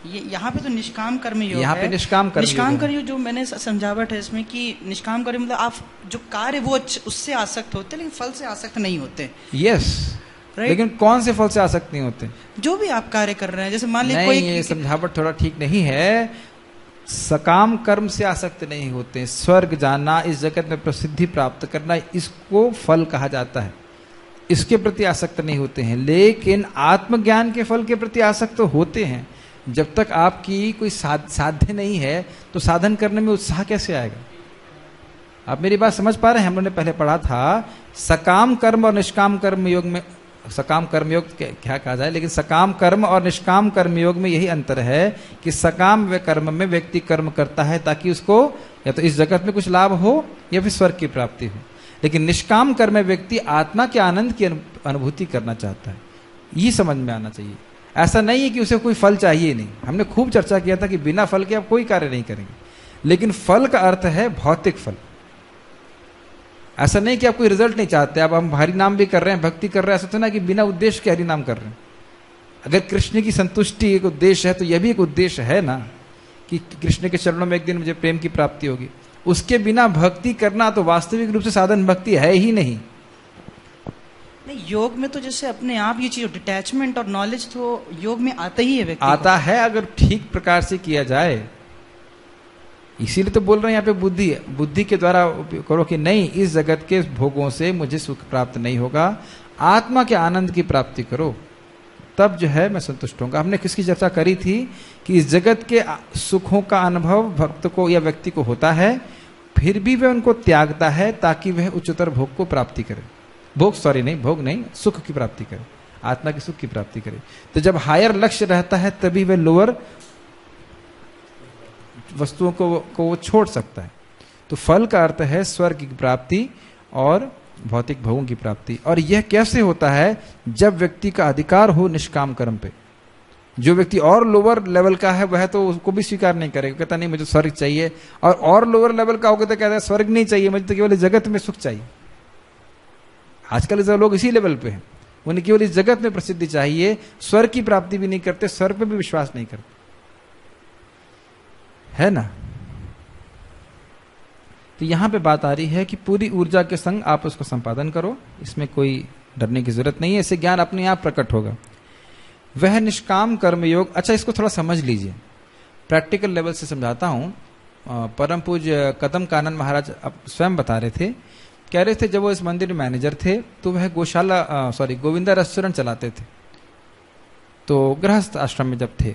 ये यहाँ पे तो निष्काम कर्म योग यहाँ पे निष्काम कर्म योग जो मैंने समझावट है इसमें कि निष्काम कर्म मतलब आप जो कार्य वो उससे आसक्त होते लेकिन फल से आसक्त नहीं होते। यस, लेकिन कौन से फल से आसक्त नहीं होते? जो भी आप कार्य कर रहे हैं, जैसे मान लीजिए कोई, ये समझावट थोड़ा ठीक नहीं है। सकाम कर्म से आसक्त नहीं होते। स्वर्ग जाना, इस जगत में प्रसिद्धि प्राप्त करना, इसको फल कहा जाता है, इसके प्रति आसक्त नहीं होते हैं। लेकिन आत्मज्ञान के फल के प्रति आसक्त तो होते हैं। जब तक आपकी कोई साध्य नहीं है तो साधन करने में उत्साह कैसे आएगा? आप मेरी बात समझ पा रहे हैं? हम लोगों ने पहले पढ़ा था सकाम कर्म और निष्काम कर्म योग में, सकाम कर्म योग क्या कहा जाए, लेकिन सकाम कर्म और निष्काम कर्म योग में यही अंतर है कि सकाम कर्म में व्यक्ति कर्म करता है ताकि उसको या तो इस जगत में कुछ लाभ हो या फिर स्वर्ग की प्राप्ति हो। लेकिन निष्काम कर्म में व्यक्ति आत्मा के आनंद की अनुभूति करना चाहता है। ये समझ में आना चाहिए। ऐसा नहीं है कि उसे कोई फल चाहिए नहीं। हमने खूब चर्चा किया था कि बिना फल के आप कोई कार्य नहीं करेंगे, लेकिन फल का अर्थ है भौतिक फल। ऐसा नहीं कि आप कोई रिजल्ट नहीं चाहते। अब हम हरि नाम भी कर रहे हैं, भक्ति कर रहे हैं, ऐसा तो ना कि बिना उद्देश्य के हरि नाम कर रहे हैं। अगर कृष्ण की संतुष्टि एक उद्देश्य है तो यह भी एक उद्देश्य है ना कि कृष्ण के चरणों में एक दिन मुझे प्रेम की प्राप्ति होगी। उसके बिना भक्ति करना तो वास्तविक रूप से साधन भक्ति है ही नहीं। योग में तो जैसे अपने आप ये चीज डिटैचमेंट और नॉलेज तो योग में आता ही है, व्यक्ति आता है अगर ठीक प्रकार से किया जाए। इसीलिए तो बोल रहे हैं यहाँ पे बुद्धि है, बुद्धि के द्वारा करो कि नहीं इस जगत के भोगों से मुझे सुख प्राप्त नहीं होगा, आत्मा के आनंद की प्राप्ति करो, तब जो है मैं संतुष्ट होऊंगा। हमने किसकी चर्चा करी थी कि इस जगत के सुखों का अनुभव भक्त को या व्यक्ति को होता है, फिर भी वह उनको त्यागता है ताकि वह उच्चतर भोग को प्राप्ति करे। भोग नहीं, सुख की प्राप्ति करे, आत्मा के सुख की प्राप्ति करे। तो जब हायर लक्ष्य रहता है तभी वह लोअर वस्तुओं को वो छोड़ सकता है। तो फल का अर्थ है स्वर्ग की प्राप्ति और भौतिक भोगों की प्राप्ति। और यह कैसे होता है? जब व्यक्ति का अधिकार हो निष्काम कर्म पे। जो व्यक्ति और लोअर लेवल का है वह तो उसको भी स्वीकार नहीं करेगा, कहता नहीं मुझे स्वर्ग चाहिए। और लोअर लेवल का होगा तो कहता है स्वर्ग नहीं चाहिए, मुझे तो केवल जगत में सुख चाहिए। आजकल जो लोग इसी लेवल पे हैं, उन्हें केवल इस जगत में प्रसिद्धि चाहिए, स्वर्ग की प्राप्ति भी नहीं करते, स्वर्ग पे भी विश्वास नहीं करते, है ना। तो यहां पे बात आ रही है कि पूरी ऊर्जा के संग आप उसको संपादन करो, इसमें कोई डरने की जरूरत नहीं है, इससे ज्ञान अपने आप प्रकट होगा। वह निष्काम कर्मयोग। अच्छा, इसको थोड़ा समझ लीजिए, प्रैक्टिकल लेवल से समझाता हूं। परम पूज्य कदम कानन महाराज स्वयं बता रहे थे, कह रहे थे जब वो इस मंदिर में मैनेजर थे तो वह गोविंदा रेस्टोरेंट चलाते थे। तो गृहस्थ आश्रम में जब थे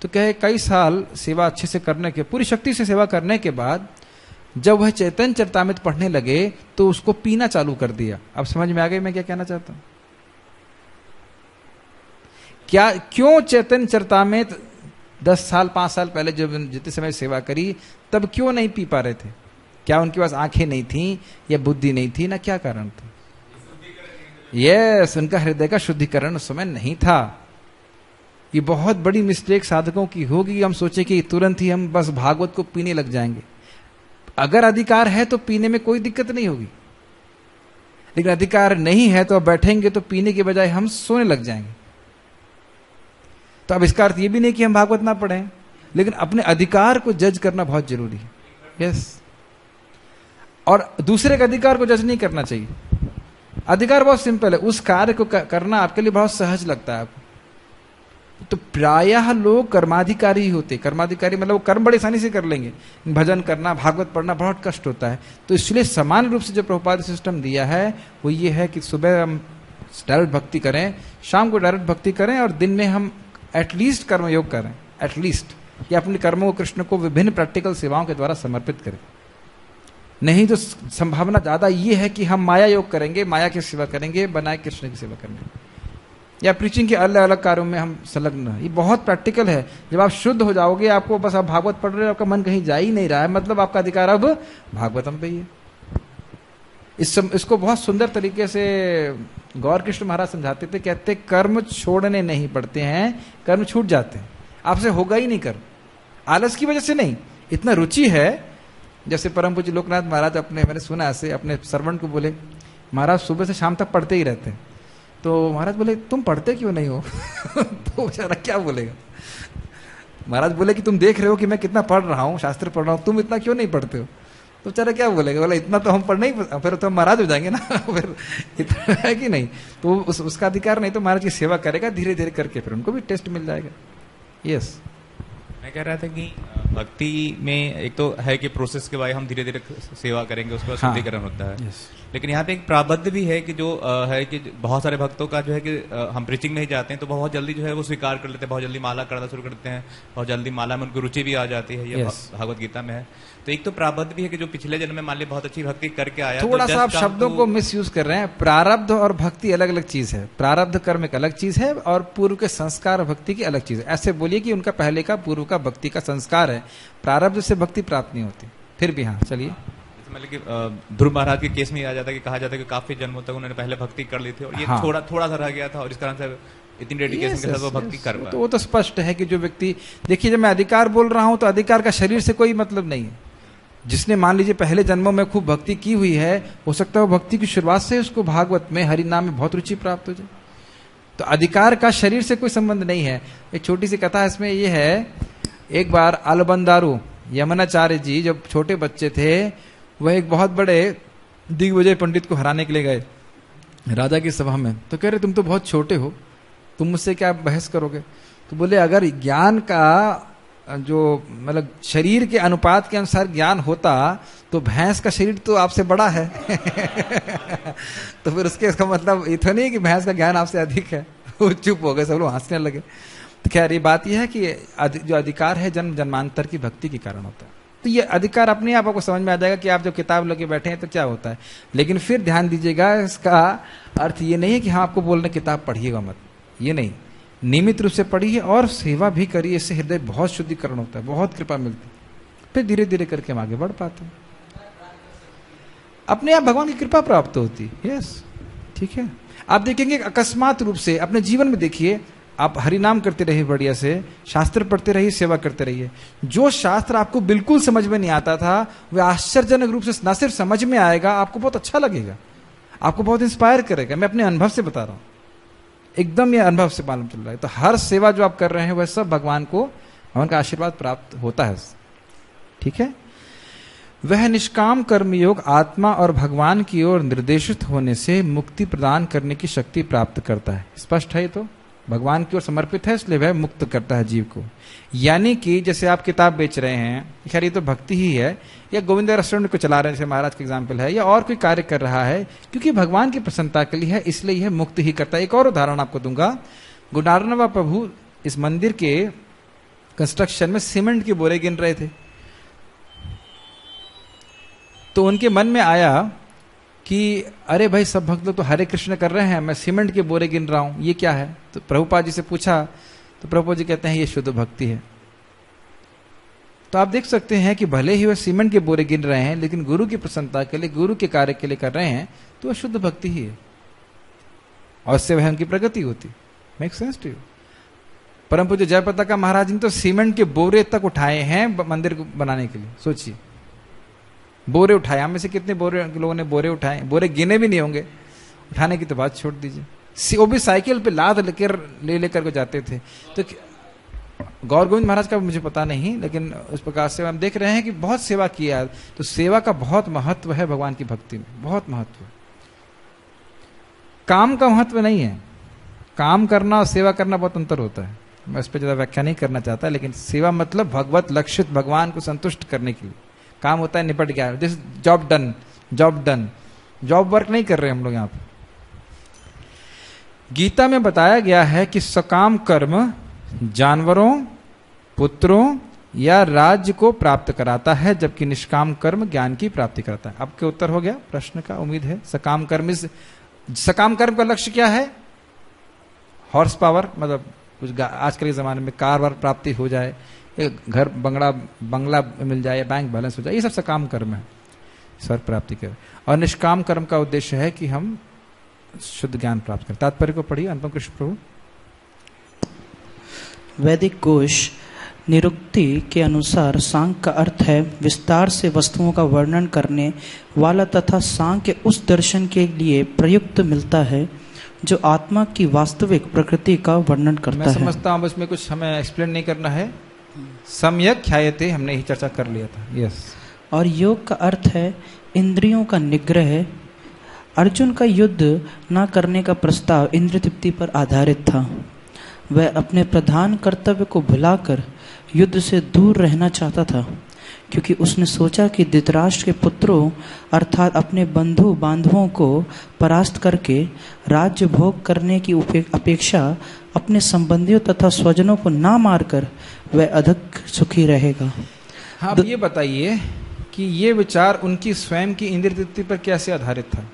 तो कहे कई साल सेवा अच्छे से करने के, पूरी शक्ति से सेवा करने के बाद जब वह चैतन्य चरितामृत पढ़ने लगे तो उसको पीना चालू कर दिया। अब समझ में आ गई मैं क्या कहना चाहता हूं? क्यों चैतन्य चरितामृत 10 साल 5 साल पहले जब जितने समय सेवा करी तब क्यों नहीं पी पा रहे थे? क्या उनके पास आंखें नहीं थी या बुद्धि नहीं थी, ना क्या कारण था? यस, उनका हृदय का शुद्धिकरण उस समय नहीं था। ये बहुत बड़ी मिस्टेक साधकों की होगी कि हम सोचे कि तुरंत ही हम बस भागवत को पीने लग जाएंगे। अगर अधिकार है तो पीने में कोई दिक्कत नहीं होगी, लेकिन अधिकार नहीं है तो अब बैठेंगे तो पीने के बजाय हम सोने लग जाएंगे। तो अब इसका अर्थ ये भी नहीं कि हम भागवत ना पढ़ें, लेकिन अपने अधिकार को जज करना बहुत जरूरी है। यस, और दूसरे के अधिकार को जज नहीं करना चाहिए। अधिकार बहुत सिंपल है, उस कार्य को करना आपके लिए बहुत सहज लगता है आपको। तो प्रायः लोग कर्माधिकारी ही होते। कर्माधिकारी मतलब वो कर्म बड़ी आसानी से कर लेंगे, भजन करना, भागवत पढ़ना बहुत कष्ट होता है। तो इसलिए समान रूप से जो प्रभुपाद सिस्टम दिया है वो ये है कि सुबह हम डायरेक्ट भक्ति करें, शाम को डायरेक्ट भक्ति करें और दिन में हम एटलीस्ट कर्मयोग करें, एटलीस्ट, या अपने कर्मों को कृष्ण को विभिन्न प्रैक्टिकल सेवाओं के द्वारा समर्पित करें। नहीं तो संभावना ज्यादा ये है कि हम माया योग करेंगे, माया की सेवा करेंगे, बनाए कृष्ण की सेवा करेंगे, या प्रीचिंग के अलग अलग कार्यों में हम संलग्न हैं। ये बहुत प्रैक्टिकल है। जब आप शुद्ध हो जाओगे, आपको बस आप भागवत पढ़ रहे हो, आपका मन कहीं जा ही नहीं रहा है, मतलब आपका अधिकार अब भागवतम पे ही है। इसको बहुत सुंदर तरीके से गौर कृष्ण महाराज समझाते थे, कहते कर्म छोड़ने नहीं पड़ते हैं, कर्म छूट जाते हैं, आपसे होगा ही नहीं कर्म, आलस की वजह से नहीं, इतना रुचि है। जैसे परम पूज्य लोकनाथ महाराज अपने, मैंने सुना ऐसे, अपने सर्वेंट को बोले, महाराज सुबह से शाम तक पढ़ते ही रहते हैं। तो महाराज बोले तुम पढ़ते क्यों नहीं हो? तो बेचारा क्या बोलेगा? महाराज बोले कि तुम देख रहे हो कि मैं कितना पढ़ रहा हूँ, शास्त्र पढ़ रहा हूँ, तुम इतना क्यों नहीं पढ़ते हो? तो बेचारा क्या बोलेगा? बोला इतना तो हम पढ़ नहीं, फिर तो हम महाराज हो जाएंगे ना। फिर इतना है कि नहीं, तो उसका अधिकार नहीं, तो महाराज की सेवा करेगा धीरे धीरे करके, फिर उनको भी टेस्ट मिल जाएगा। यस, मैं कह रहा था कि भक्ति में एक तो है कि प्रोसेस के बाद हम धीरे धीरे सेवा करेंगे, उसके बाद शुद्धिकरण होता है। यस, लेकिन यहाँ पे एक प्राबद्ध भी है कि जो है कि बहुत सारे भक्तों का जो है कि हम प्रीचिंग में ही जाते हैं तो बहुत जल्दी जो है वो स्वीकार कर लेते हैं, बहुत जल्दी माला करना शुरू करते हैं, बहुत जल्दी माला में उनको रुचि भी आ जाती है, ये भागवत गीता में है। तो एक तो प्रारब्ध भी है कि जो पिछले जन्म में मान लिया बहुत अच्छी भक्ति करके आया, थोड़ा सा आप शब्दों को मिस यूज कर रहे हैं। प्रारब्ध और भक्ति अलग अलग चीज है। प्रारब्ध कर्म एक अलग चीज है और पूर्व के संस्कार भक्ति की अलग चीज है। ऐसे बोलिए कि उनका पहले का पूर्व का भक्ति का संस्कार है, प्रारब्ध से भक्ति प्राप्त नहीं होती। फिर भी हाँ, चलिए। मतलब कि ध्रुव महाराज के केस में आ जाता है कि कहा जाता है कि काफी जन्मों तक उन्होंने पहले भक्ति कर ली थी और ये थोड़ा सा रह गया था और इस कारण से इतनी डेडिकेशन के साथ वो भक्ति कर पाए। तो वो तो स्पष्ट है कि जो व्यक्ति, देखिए जब मैं अधिकार बोल रहा हूं तो अधिकार का शरीर से कोई मतलब नहीं है। जिसने मान लीजिए पहले जन्मों में खूब भक्ति की हुई है, हो सकता है वो भक्ति की शुरुआत से उसको भागवत में हरि नाम में बहुत रुचि प्राप्त हो जाए। तो अधिकार का शरीर से कोई संबंध नहीं है। एक छोटी सी कथा इसमें ये है, एक बार अलबंदारू यमुनाचार्य जी जब छोटे बच्चे थे, वह एक बहुत बड़े दिग्विजय पंडित को हराने के लिए गए राजा की सभा में। तो कह रहे तुम तो बहुत छोटे हो, तुम मुझसे क्या बहस करोगे? तो बोले अगर ज्ञान का जो मतलब शरीर के अनुपात के अनुसार ज्ञान होता तो भैंस का शरीर तो आपसे बड़ा है। तो फिर उसके इसका मतलब ये तो नहीं कि भैंस का ज्ञान आपसे अधिक है। वो चुप हो गए, सब लोग हंसने लगे। तो खैर ये बात यह है कि जो अधिकार है जन्म जन्मांतर की भक्ति के कारण होता है। तो ये अधिकार अपने आप आपको समझ में आ जाएगा कि आप जब किताब लेके बैठे हैं तो क्या होता है। लेकिन फिर ध्यान दीजिएगा, इसका अर्थ ये नहीं है कि हाँ आपको बोलने किताब पढ़िएगा मत, ये नहीं। नियमित रूप से पढ़िए और सेवा भी करिए, इससे हृदय बहुत शुद्धिकरण होता है, बहुत कृपा मिलती है। फिर धीरे धीरे करके हम आगे बढ़ पाते हैं, अपने आप भगवान की कृपा प्राप्त होती है। यस, ठीक है। आप देखेंगे अकस्मात रूप से अपने जीवन में देखिए, आप हरिनाम करते रहिए, बढ़िया से शास्त्र पढ़ते रहिए, सेवा करते रहिए। जो शास्त्र आपको बिल्कुल समझ में नहीं आता था, वह आश्चर्यजनक रूप से न सिर्फ समझ में आएगा, आपको बहुत अच्छा लगेगा, आपको बहुत इंस्पायर करेगा। मैं अपने अनुभव से बता रहा हूं, एकदम ये अनुभव से मालूम चल रहा है। तो हर सेवा जो आप कर रहे हैं वह सब भगवान का आशीर्वाद प्राप्त होता है, ठीक है। वह निष्काम कर्मयोग आत्मा और भगवान की ओर निर्देशित होने से मुक्ति प्रदान करने की शक्ति प्राप्त करता है। स्पष्ट है, तो भगवान की ओर समर्पित है, इसलिए वह मुक्त करता है जीव को। यानी कि जैसे आप किताब बेच रहे हैं, खैर ये तो भक्ति ही है, या गोविंद रेस्टोरेंट को चला रहे हैं, जैसे महाराज का एग्जाम्पल है, या और कोई कार्य कर रहा है, क्योंकि भगवान की प्रसन्नता के लिए है, इसलिए यह मुक्त ही करता है। एक और उदाहरण आपको दूंगा। गुणार्णवा प्रभु इस मंदिर के कंस्ट्रक्शन में सीमेंट के बोरे गिन रहे थे, तो उनके मन में आया कि अरे भाई सब भक्त लोग तो हरे कृष्ण कर रहे हैं, मैं सीमेंट के बोरे गिन रहा हूं, ये क्या है? तो प्रभुपाद जी से पूछा, तो प्रभुपाद जी कहते हैं ये शुद्ध भक्ति है। तो आप देख सकते हैं कि भले ही वह सीमेंट के बोरे गिन रहे हैं, लेकिन गुरु की प्रसन्नता के लिए, गुरु के कार्य के लिए कर रहे हैं, तो वह शुद्ध भक्ति ही है, और इससे वह उनकी प्रगति होती। Make sense to you? परम पूज्य जयप्रताप महाराज ने तो सीमेंट के बोरे तक उठाए हैं मंदिर को बनाने के लिए। सोचिए, बोरे उठाए, हम में से कितने लोगों ने बोरे उठाए? बोरे गिने भी नहीं होंगे, उठाने की तो बात छोड़ दीजिए। वो भी साइकिल पे लाद लेकर के जाते थे। तो गौर गोविंद महाराज का मुझे पता नहीं, लेकिन उस प्रकार से हम देख रहे हैं कि बहुत सेवा किया। तो सेवा का बहुत महत्व है भगवान की भक्ति में, बहुत महत्व। काम का महत्व नहीं है, काम करना और सेवा करना बहुत अंतर होता है। मैं उस पर ज्यादा व्याख्या नहीं करना चाहता, लेकिन सेवा मतलब भगवत लक्षित, भगवान को संतुष्ट करने के लिए। काम होता है निपट गया, this job done, job done, job work नहीं कर रहे हम लोग यहाँ पे। गीता में बताया गया है कि सकाम कर्म जानवरों, पुत्रों या राज्य को प्राप्त कराता है, जबकि निष्काम कर्म ज्ञान की प्राप्ति कराता है। आपके उत्तर हो गया प्रश्न का, उम्मीद है। सकाम कर्म का लक्ष्य क्या है? हॉर्स पावर, मतलब कुछ आजकल के जमाने में कार वार प्राप्ति हो जाए, घर बंगला मिल जाए, बैंक बैलेंस हो जाए, ये सब सकाम कर्म है, स्वर्ग प्राप्ति कर। और निष्काम कर्म का उद्देश्य है कि हम शुद्ध ज्ञान प्राप्त करें। तात्पर्य को पढ़िए अनुपम कृष्ण प्रभु। वैदिक कोश निरुक्ति के अनुसार सांख्य का अर्थ है विस्तार से वस्तुओं का वर्णन करने वाला, तथा सांख्य उस दर्शन के लिए प्रयुक्त मिलता है जो आत्मा की वास्तविक प्रकृति का वर्णन करता है। मैं समझता हूँ इसमें कुछ हमें एक्सप्लेन नहीं करना है। सम्यक ख्यायते हमने ही चर्चा कर लिया था। यस। और योग का अर्थ है इंद्रियों का निग्रह। अर्जुन का युद्ध न करने का प्रस्ताव इंद्रिय तृप्ति पर आधारित था। वह अपने प्रधान कर्तव्य को भुलाकर युद्ध से दूर रहना चाहता था, क्योंकि उसने सोचा कि धृतराष्ट्र के पुत्रों अर्थात अपने बंधु बांधवों को परास्त करके राज्य भोग करने की अपेक्षा अपने संबंधियों तथा स्वजनों को ना मारकर वह अधिक सुखी रहेगा। हाँ, अब ये बताइए कि ये विचार उनकी स्वयं की इंद्रिय तृप्ति पर कैसे आधारित था?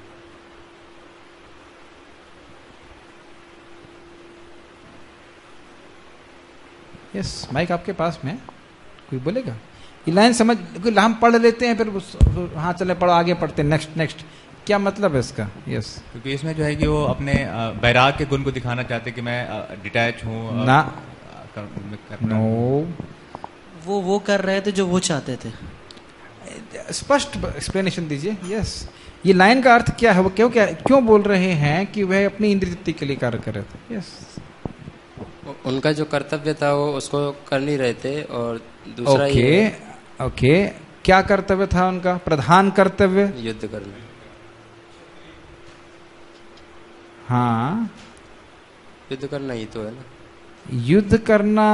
यस, माइक आपके पास में, कोई बोलेगा? ये लाइन समझ, हम पढ़ लेते हैं फिर हाँ चले पढ़ो, आगे पढ़ते हैं, नेक्स्ट क्या मतलब है इसका? यस, क्योंकि इसमें जो है कि वो अपने बैराग के गुण को दिखाना चाहते कि मैं डिटैच हूँ ना। नो, वो कर रहे थे जो वो चाहते थे। स्पष्ट एक्सप्लेनेशन दीजिए। यस, ये लाइन का अर्थ क्या है? वो क्यों बोल रहे हैं कि वह अपनी इंद्रिय तृप्ति के लिए कार्य कर रहे थे? यस, उनका जो कर्तव्य था वो उसको कर नहीं रहे थे। और दूसरा ओके, क्या कर्तव्य था उनका? प्रधान कर्तव्य युद्ध करना। हाँ, युद्ध करना ही तो है ना। युद्ध करना,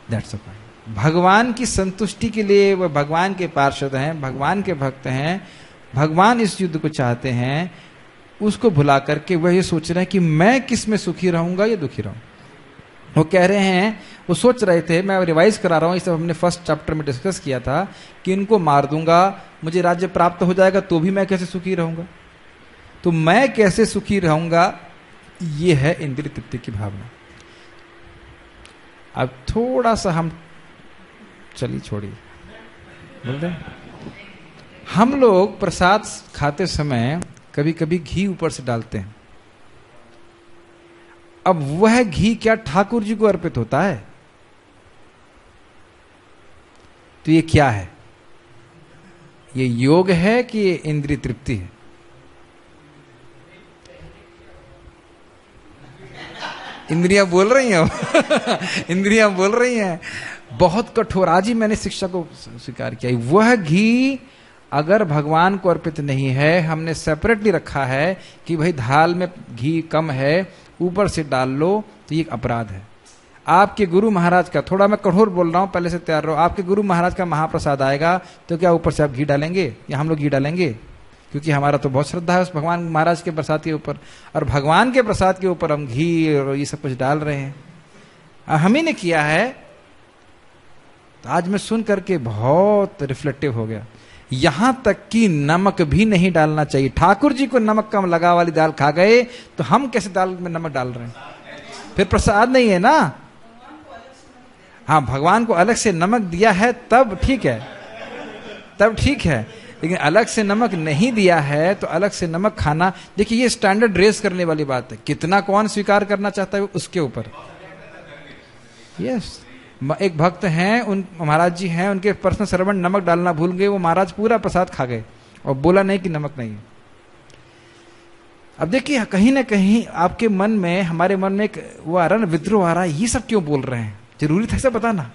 दैट्स अ पॉइंट। भगवान की संतुष्टि के लिए वह भगवान के पार्षद हैं, भगवान के भक्त हैं, भगवान इस युद्ध को चाहते हैं, उसको भुला करके वह ये सोच रहे हैं कि मैं किस में सुखी रहूंगा या दुखी रहूं। वो कह रहे हैं, वो सोच रहे थे, मैं रिवाइज करा रहा हूं, इस हमने फर्स्ट चैप्टर में डिस्कस किया था कि इनको मार दूंगा, मुझे राज्य प्राप्त हो जाएगा, तो भी मैं कैसे सुखी रहूंगा? तो मैं कैसे सुखी रहूंगा, ये है इंद्रिय तृप्ति की भावना। अब थोड़ा सा हम चलिए छोड़िए, बोल रहे हम लोग प्रसाद खाते समय कभी कभी घी ऊपर से डालते हैं। अब वह घी क्या ठाकुर जी को अर्पित होता है? तो ये क्या है? ये योग है कि ये इंद्रिय तृप्ति है? इंद्रियां बोल रही हैं इंद्रियां बोल रही हैं। बहुत कठोर, आज ही मैंने शिक्षा को स्वीकार किया। वह घी अगर भगवान को अर्पित नहीं है, हमने सेपरेटली रखा है कि भाई थाल में घी कम है, ऊपर से डाल लो, तो ये अपराध है। आपके गुरु महाराज का, थोड़ा मैं कठोर बोल रहा हूं, पहले से तैयार रहो, आपके गुरु महाराज का महाप्रसाद आएगा तो क्या ऊपर से आप घी डालेंगे या हम लोग घी डालेंगे? क्योंकि हमारा तो बहुत श्रद्धा है उस भगवान महाराज के प्रसाद के ऊपर, और भगवान के प्रसाद के ऊपर हम घी और ये सब कुछ डाल रहे हैं। हम ही ने किया है। तो आज मैं सुन करके बहुत रिफ्लेक्टिव हो गया। यहां तक कि नमक भी नहीं डालना चाहिए। ठाकुर जी को नमक कम लगा वाली दाल खा गए, तो हम कैसे दाल में नमक डाल रहे हैं? फिर प्रसाद नहीं है ना। हाँ, भगवान को अलग से नमक दिया है तब ठीक है, तब ठीक है, लेकिन अलग से नमक नहीं दिया है तो अलग से नमक खाना, देखिए ये स्टैंडर्ड रेस करने वाली बात है। कितना कौन स्वीकार करना चाहता है उसके ऊपर। यस, एक भक्त हैं, उन महाराज जी हैं, उनके पर्सनल सर्वेंट नमक डालना भूल गए, वो महाराज पूरा प्रसाद खा गए और बोला नहीं कि नमक नहीं है। अब देखिए कहीं ना कहीं आपके मन में, हमारे मन में एक वो आ रहा है ना, विद्रोह आ रहा है, ये सब क्यों बोल रहे हैं? जरूरी था ऐसा बताना।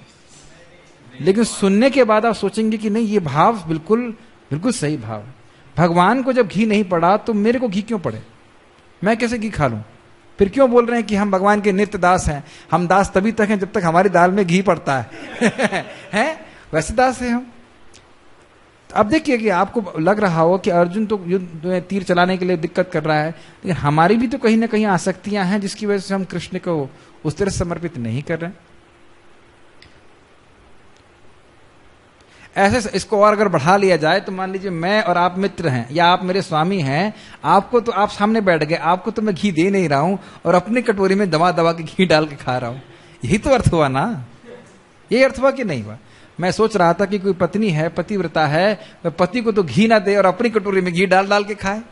लेकिन सुनने के बाद आप सोचेंगे कि नहीं, ये भाव बिल्कुल बिल्कुल सही भाव है। भगवान को जब घी नहीं पड़ा तो मेरे को घी क्यों पड़े? मैं कैसे घी खा लूं? फिर क्यों बोल रहे हैं कि हम भगवान के नित्य दास हैं? हम दास तभी तक हैं जब तक हमारी दाल में घी पड़ता है हैं? वैसे दास हैं हम। अब देखिए कि आपको लग रहा हो कि अर्जुन तो युद्ध में तीर चलाने के लिए दिक्कत कर रहा है, लेकिन हमारी भी तो कहीं ना कहीं आसक्तियां हैं जिसकी वजह से हम कृष्ण को उस तरह समर्पित नहीं कर रहे हैं। ऐसे इसको और अगर बढ़ा लिया जाए तो मान लीजिए मैं और आप मित्र हैं या आप मेरे स्वामी हैं, आपको तो आप सामने बैठ गए, आपको तो मैं घी दे नहीं रहा हूं और अपनी कटोरी में दबा दबा के घी डाल के खा रहा हूं। यही तो अर्थ हुआ ना, यही अर्थ हुआ कि नहीं हुआ? मैं सोच रहा था कि कोई पत्नी है, पतिव्रता है, वह पति को तो घी ना दे और अपनी कटोरी में घी डाल डाल के खाए,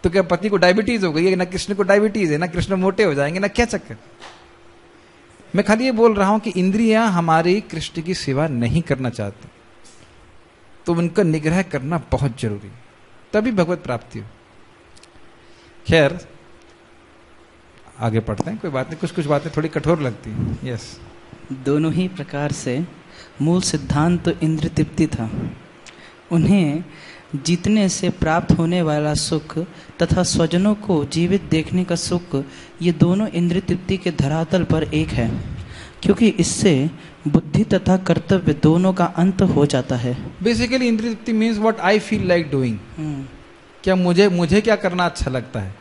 तो क्या पति को डायबिटीज हो गई है? ना कृष्ण को डायबिटीज है, ना कृष्ण मोटे हो जाएंगे, ना क्या चक्कर। मैं खाली ये बोल रहा हूं कि इंद्रियां हमारी कृष्ण की सेवा नहीं करना चाहती, तो उनका निग्रह करना बहुत जरूरी, तभी भगवत प्राप्ति हो। खैर आगे पढ़ते हैं, कोई बात नहीं, कुछ कुछ बातें थोड़ी कठोर लगती हैं। यस, दोनों ही प्रकार से मूल सिद्धांत तो इंद्र तृप्ति था। उन्हें जीतने से प्राप्त होने वाला सुख तथा स्वजनों को जीवित देखने का सुख, ये दोनों इंद्र तृप्ति के धरातल पर एक है, क्योंकि इससे बुद्धि तथा कर्तव्य दोनों का अंत हो जाता है। बेसिकली इंद्रिय तृप्ति means what I feel like doing. क्या मुझे क्या करना अच्छा लगता है,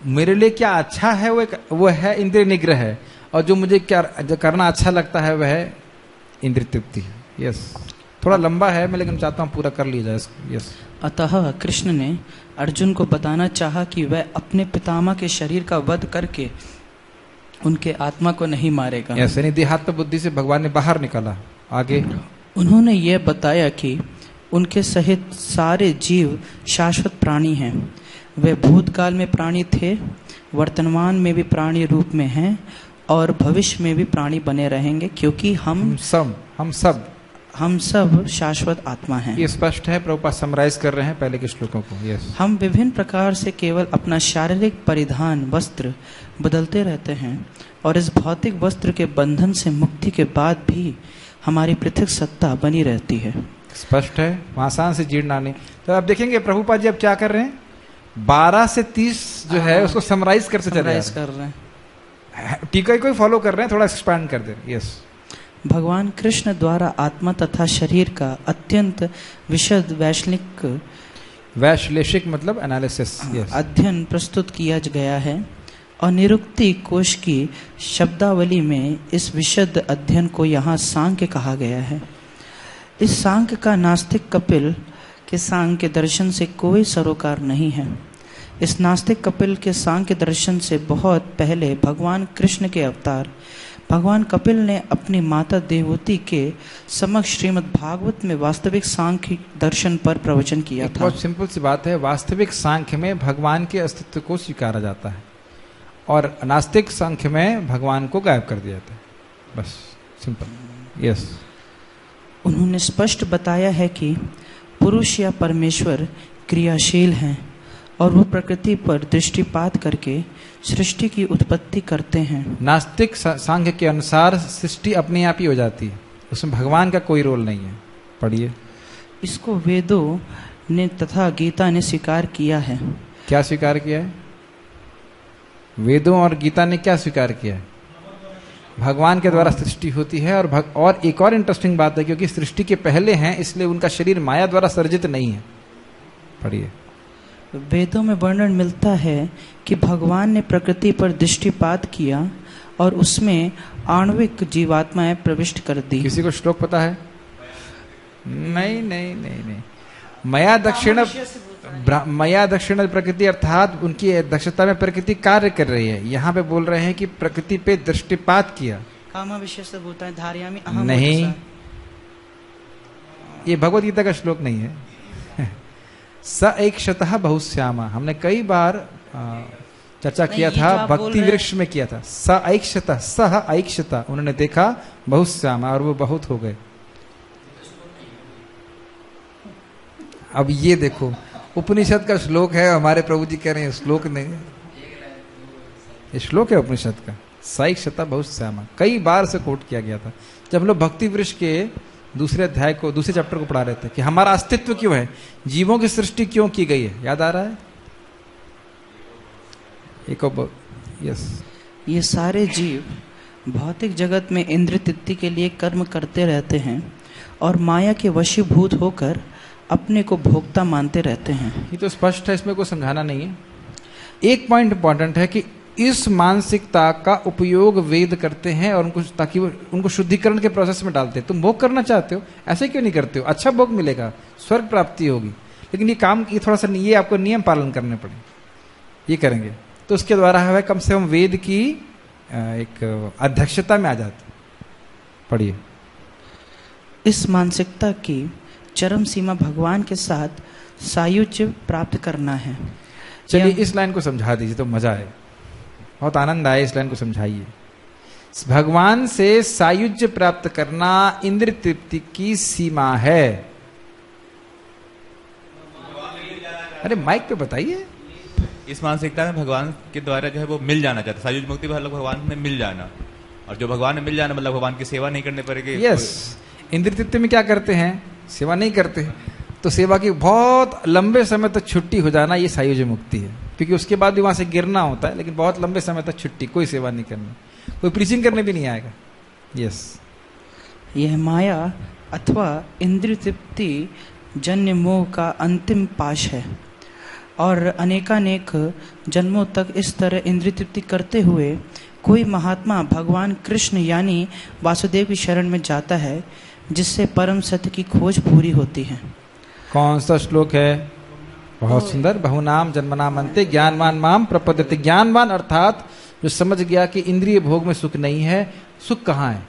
मेरे लिए क्या अच्छा है, वो है इंद्रिय निग्रह है, और जो मुझे क्या जो करना अच्छा लगता है वह है इंद्रिय तृप्ति है। यस, थोड़ा लंबा है मैं, लेकिन चाहता हूं पूरा कर लिया जाए इसको। यस, अतः कृष्ण ने अर्जुन को बताना चाहा कि वह अपने पितामह के शरीर का वध करके उनके आत्मा को नहीं मारेगा। यस, यानी देहात्म बुद्धि से भगवान ने बाहर निकाला। आगे उन्होंने यह बताया कि उनके सहित सारे जीव शाश्वत प्राणी हैं। वे भूतकाल में प्राणी थे, वर्तमान में भी प्राणी रूप में हैं और भविष्य में भी प्राणी बने रहेंगे, क्योंकि हम सब शाश्वत आत्मा हैं। ये स्पष्ट है, प्रभुपाद समराइज कर रहे हैं पहले के श्लोकों को। यस, हम विभिन्न प्रकार से केवल अपना शारीरिक परिधान वस्त्र बदलते रहते हैं और इस भौतिक वस्त्र के बंधन से मुक्ति के बाद भी हमारी पृथक सत्ता बनी रहती है। स्पष्ट है, आसान से जीर्ण नहीं। तो अब देखेंगे प्रभुपाद जी अब क्या कर रहे हैं, 12 से 30 जो है उसको समराइज कर रहे हैं, टीका को फॉलो कर रहे हैं, थोड़ा एक्सपैंड कर दे। यस, भगवान कृष्ण द्वारा आत्मा तथा शरीर का अत्यंत विशद वैश्लेषिक मतलब एनालिसिस अध्ययन प्रस्तुत किया गया है और निरुक्ति कोश की शब्दावली में इस विशद अध्ययन को यहाँ सांख्य कहा गया है। इस सांख्य का नास्तिक कपिल के सांख्य दर्शन से कोई सरोकार नहीं है। इस नास्तिक कपिल के सांख्य दर्शन से बहुत पहले भगवान कृष्ण के अवतार भगवान कपिल ने अपनी माता देवहूति के समक्ष श्रीमद् भागवत में वास्तविक सांख्य दर्शन पर प्रवचन किया था। बहुत सिंपल सी बात है, वास्तविक सांख्य में भगवान के अस्तित्व को स्वीकारा जाता है और नास्तिक सांख्य में भगवान को गायब कर दिया जाता है, बस सिंपल। यस, उन्होंने स्पष्ट बताया है कि पुरुष या परमेश्वर क्रियाशील हैं और वो प्रकृति पर दृष्टिपात करके सृष्टि की उत्पत्ति करते हैं। नास्तिक सांख्य के अनुसार सृष्टि अपने आप ही हो जाती है, उसमें भगवान का कोई रोल नहीं है। पढ़िए, इसको वेदों ने तथा गीता ने स्वीकार किया है। क्या स्वीकार किया है? वेदों और गीता ने क्या स्वीकार किया है? भगवान के द्वारा सृष्टि होती है। और एक और इंटरेस्टिंग बात है, क्योंकि सृष्टि के पहले हैं इसलिए उनका शरीर माया द्वारा सर्जित नहीं है। पढ़िए, वेदों में वर्णन मिलता है कि भगवान ने प्रकृति पर दृष्टिपात किया और उसमें आणविक जीवात्माएं प्रविष्ट कर दी। किसी को श्लोक पता है? नहीं। मया दक्षिण प्रकृति अर्थात उनकी दक्षता में प्रकृति कार्य कर रही है। यहाँ पे बोल रहे हैं कि प्रकृति पे दृष्टिपात किया। कामा विशेष बोलता है धार्यामि अहम नहीं, ये भगवत गीता का श्लोक नहीं है। स ऐक्षतः बहुश्यामा, हमने कई बार चर्चा किया था, भक्ति वृक्ष में किया था। स ऐक्षतः, सह ऐक्षतः, उन्होंने देखा बहुश्यामा और वो बहुत हो गए। अब ये देखो, उपनिषद का श्लोक है, हमारे प्रभु जी कह रहे हैं श्लोक नहीं, ये श्लोक है उपनिषद का। स ऐक्षतः बहुश्यामा कई बार से कोट किया गया था जब हम लोग भक्ति वृक्ष के दूसरे अध्याय को, दूसरे चैप्टर को पढ़ा रहे थे कि हमारा अस्तित्व क्यों है, जीवों की सृष्टि क्यों की गई है। याद आ रहा है? यस, ये सारे जीव भौतिक जगत में इंद्र तृप्ति के लिए कर्म करते रहते हैं और माया के वशीभूत होकर अपने को भोक्ता मानते रहते हैं। ये तो स्पष्ट है, इसमें कोई समझाना नहीं है। एक पॉइंट इंपॉर्टेंट है कि इस मानसिकता का उपयोग वेद करते हैं और उनको, ताकि वो उनको शुद्धिकरण के प्रोसेस में डालते हैं। तुम भोग करना चाहते हो, ऐसे क्यों नहीं करते हो? अच्छा भोग मिलेगा, स्वर्ग प्राप्ति होगी, लेकिन ये काम, ये थोड़ा सा, ये आपको नियम पालन करने पड़े, ये करेंगे तो उसके द्वारा है कम से कम वेद की एक अध्यक्षता में आ जाते। पढ़िए। इस मानसिकता की चरम सीमा भगवान के साथ सायुज्य प्राप्त करना है। चलिए इस लाइन को समझा दीजिए तो मजा आए, बहुत आनंद आए। इस लाइन को समझाइए। भगवान से सायुज्य प्राप्त करना इंद्र तृप्ति की सीमा है। अरे माइक पे बताइए। इस मानसिकता में भगवान के द्वारा जो है वो मिल जाना चाहता है। सायुज मुक्ति मतलब भगवान में मिल जाना, और जो भगवान में मिल जाना मतलब भगवान की सेवा नहीं करनी पड़ेगी। यस, इंद्र तृप्ति में क्या करते हैं? सेवा नहीं करते, तो सेवा की बहुत लंबे समय तक छुट्टी हो जाना, ये सायुज्य मुक्ति है। क्योंकि उसके बाद भी वहां से गिरना होता है, लेकिन बहुत लंबे समय तक छुट्टी, कोई सेवा नहीं करनी, कोई प्रीचिंग करने भी नहीं आएगा। यस, यह माया अथवा इंद्रिय तृप्ति जन्य मोह का अंतिम पाश है, और अनेकानेक जन्मों तक इस तरह इंद्रिय तृप्ति करते हुए कोई महात्मा भगवान कृष्ण यानी वासुदेव की शरण में जाता है, जिससे परम सत्य की खोज पूरी होती है। कौन सा श्लोक है? बहुत सुंदर। बहुनाम जन्मनाम अंते ज्ञानवान माम प्रपद्यते। ज्ञानवान अर्थात जो समझ गया कि इंद्रिय भोग में सुख नहीं है। सुख कहाँ है?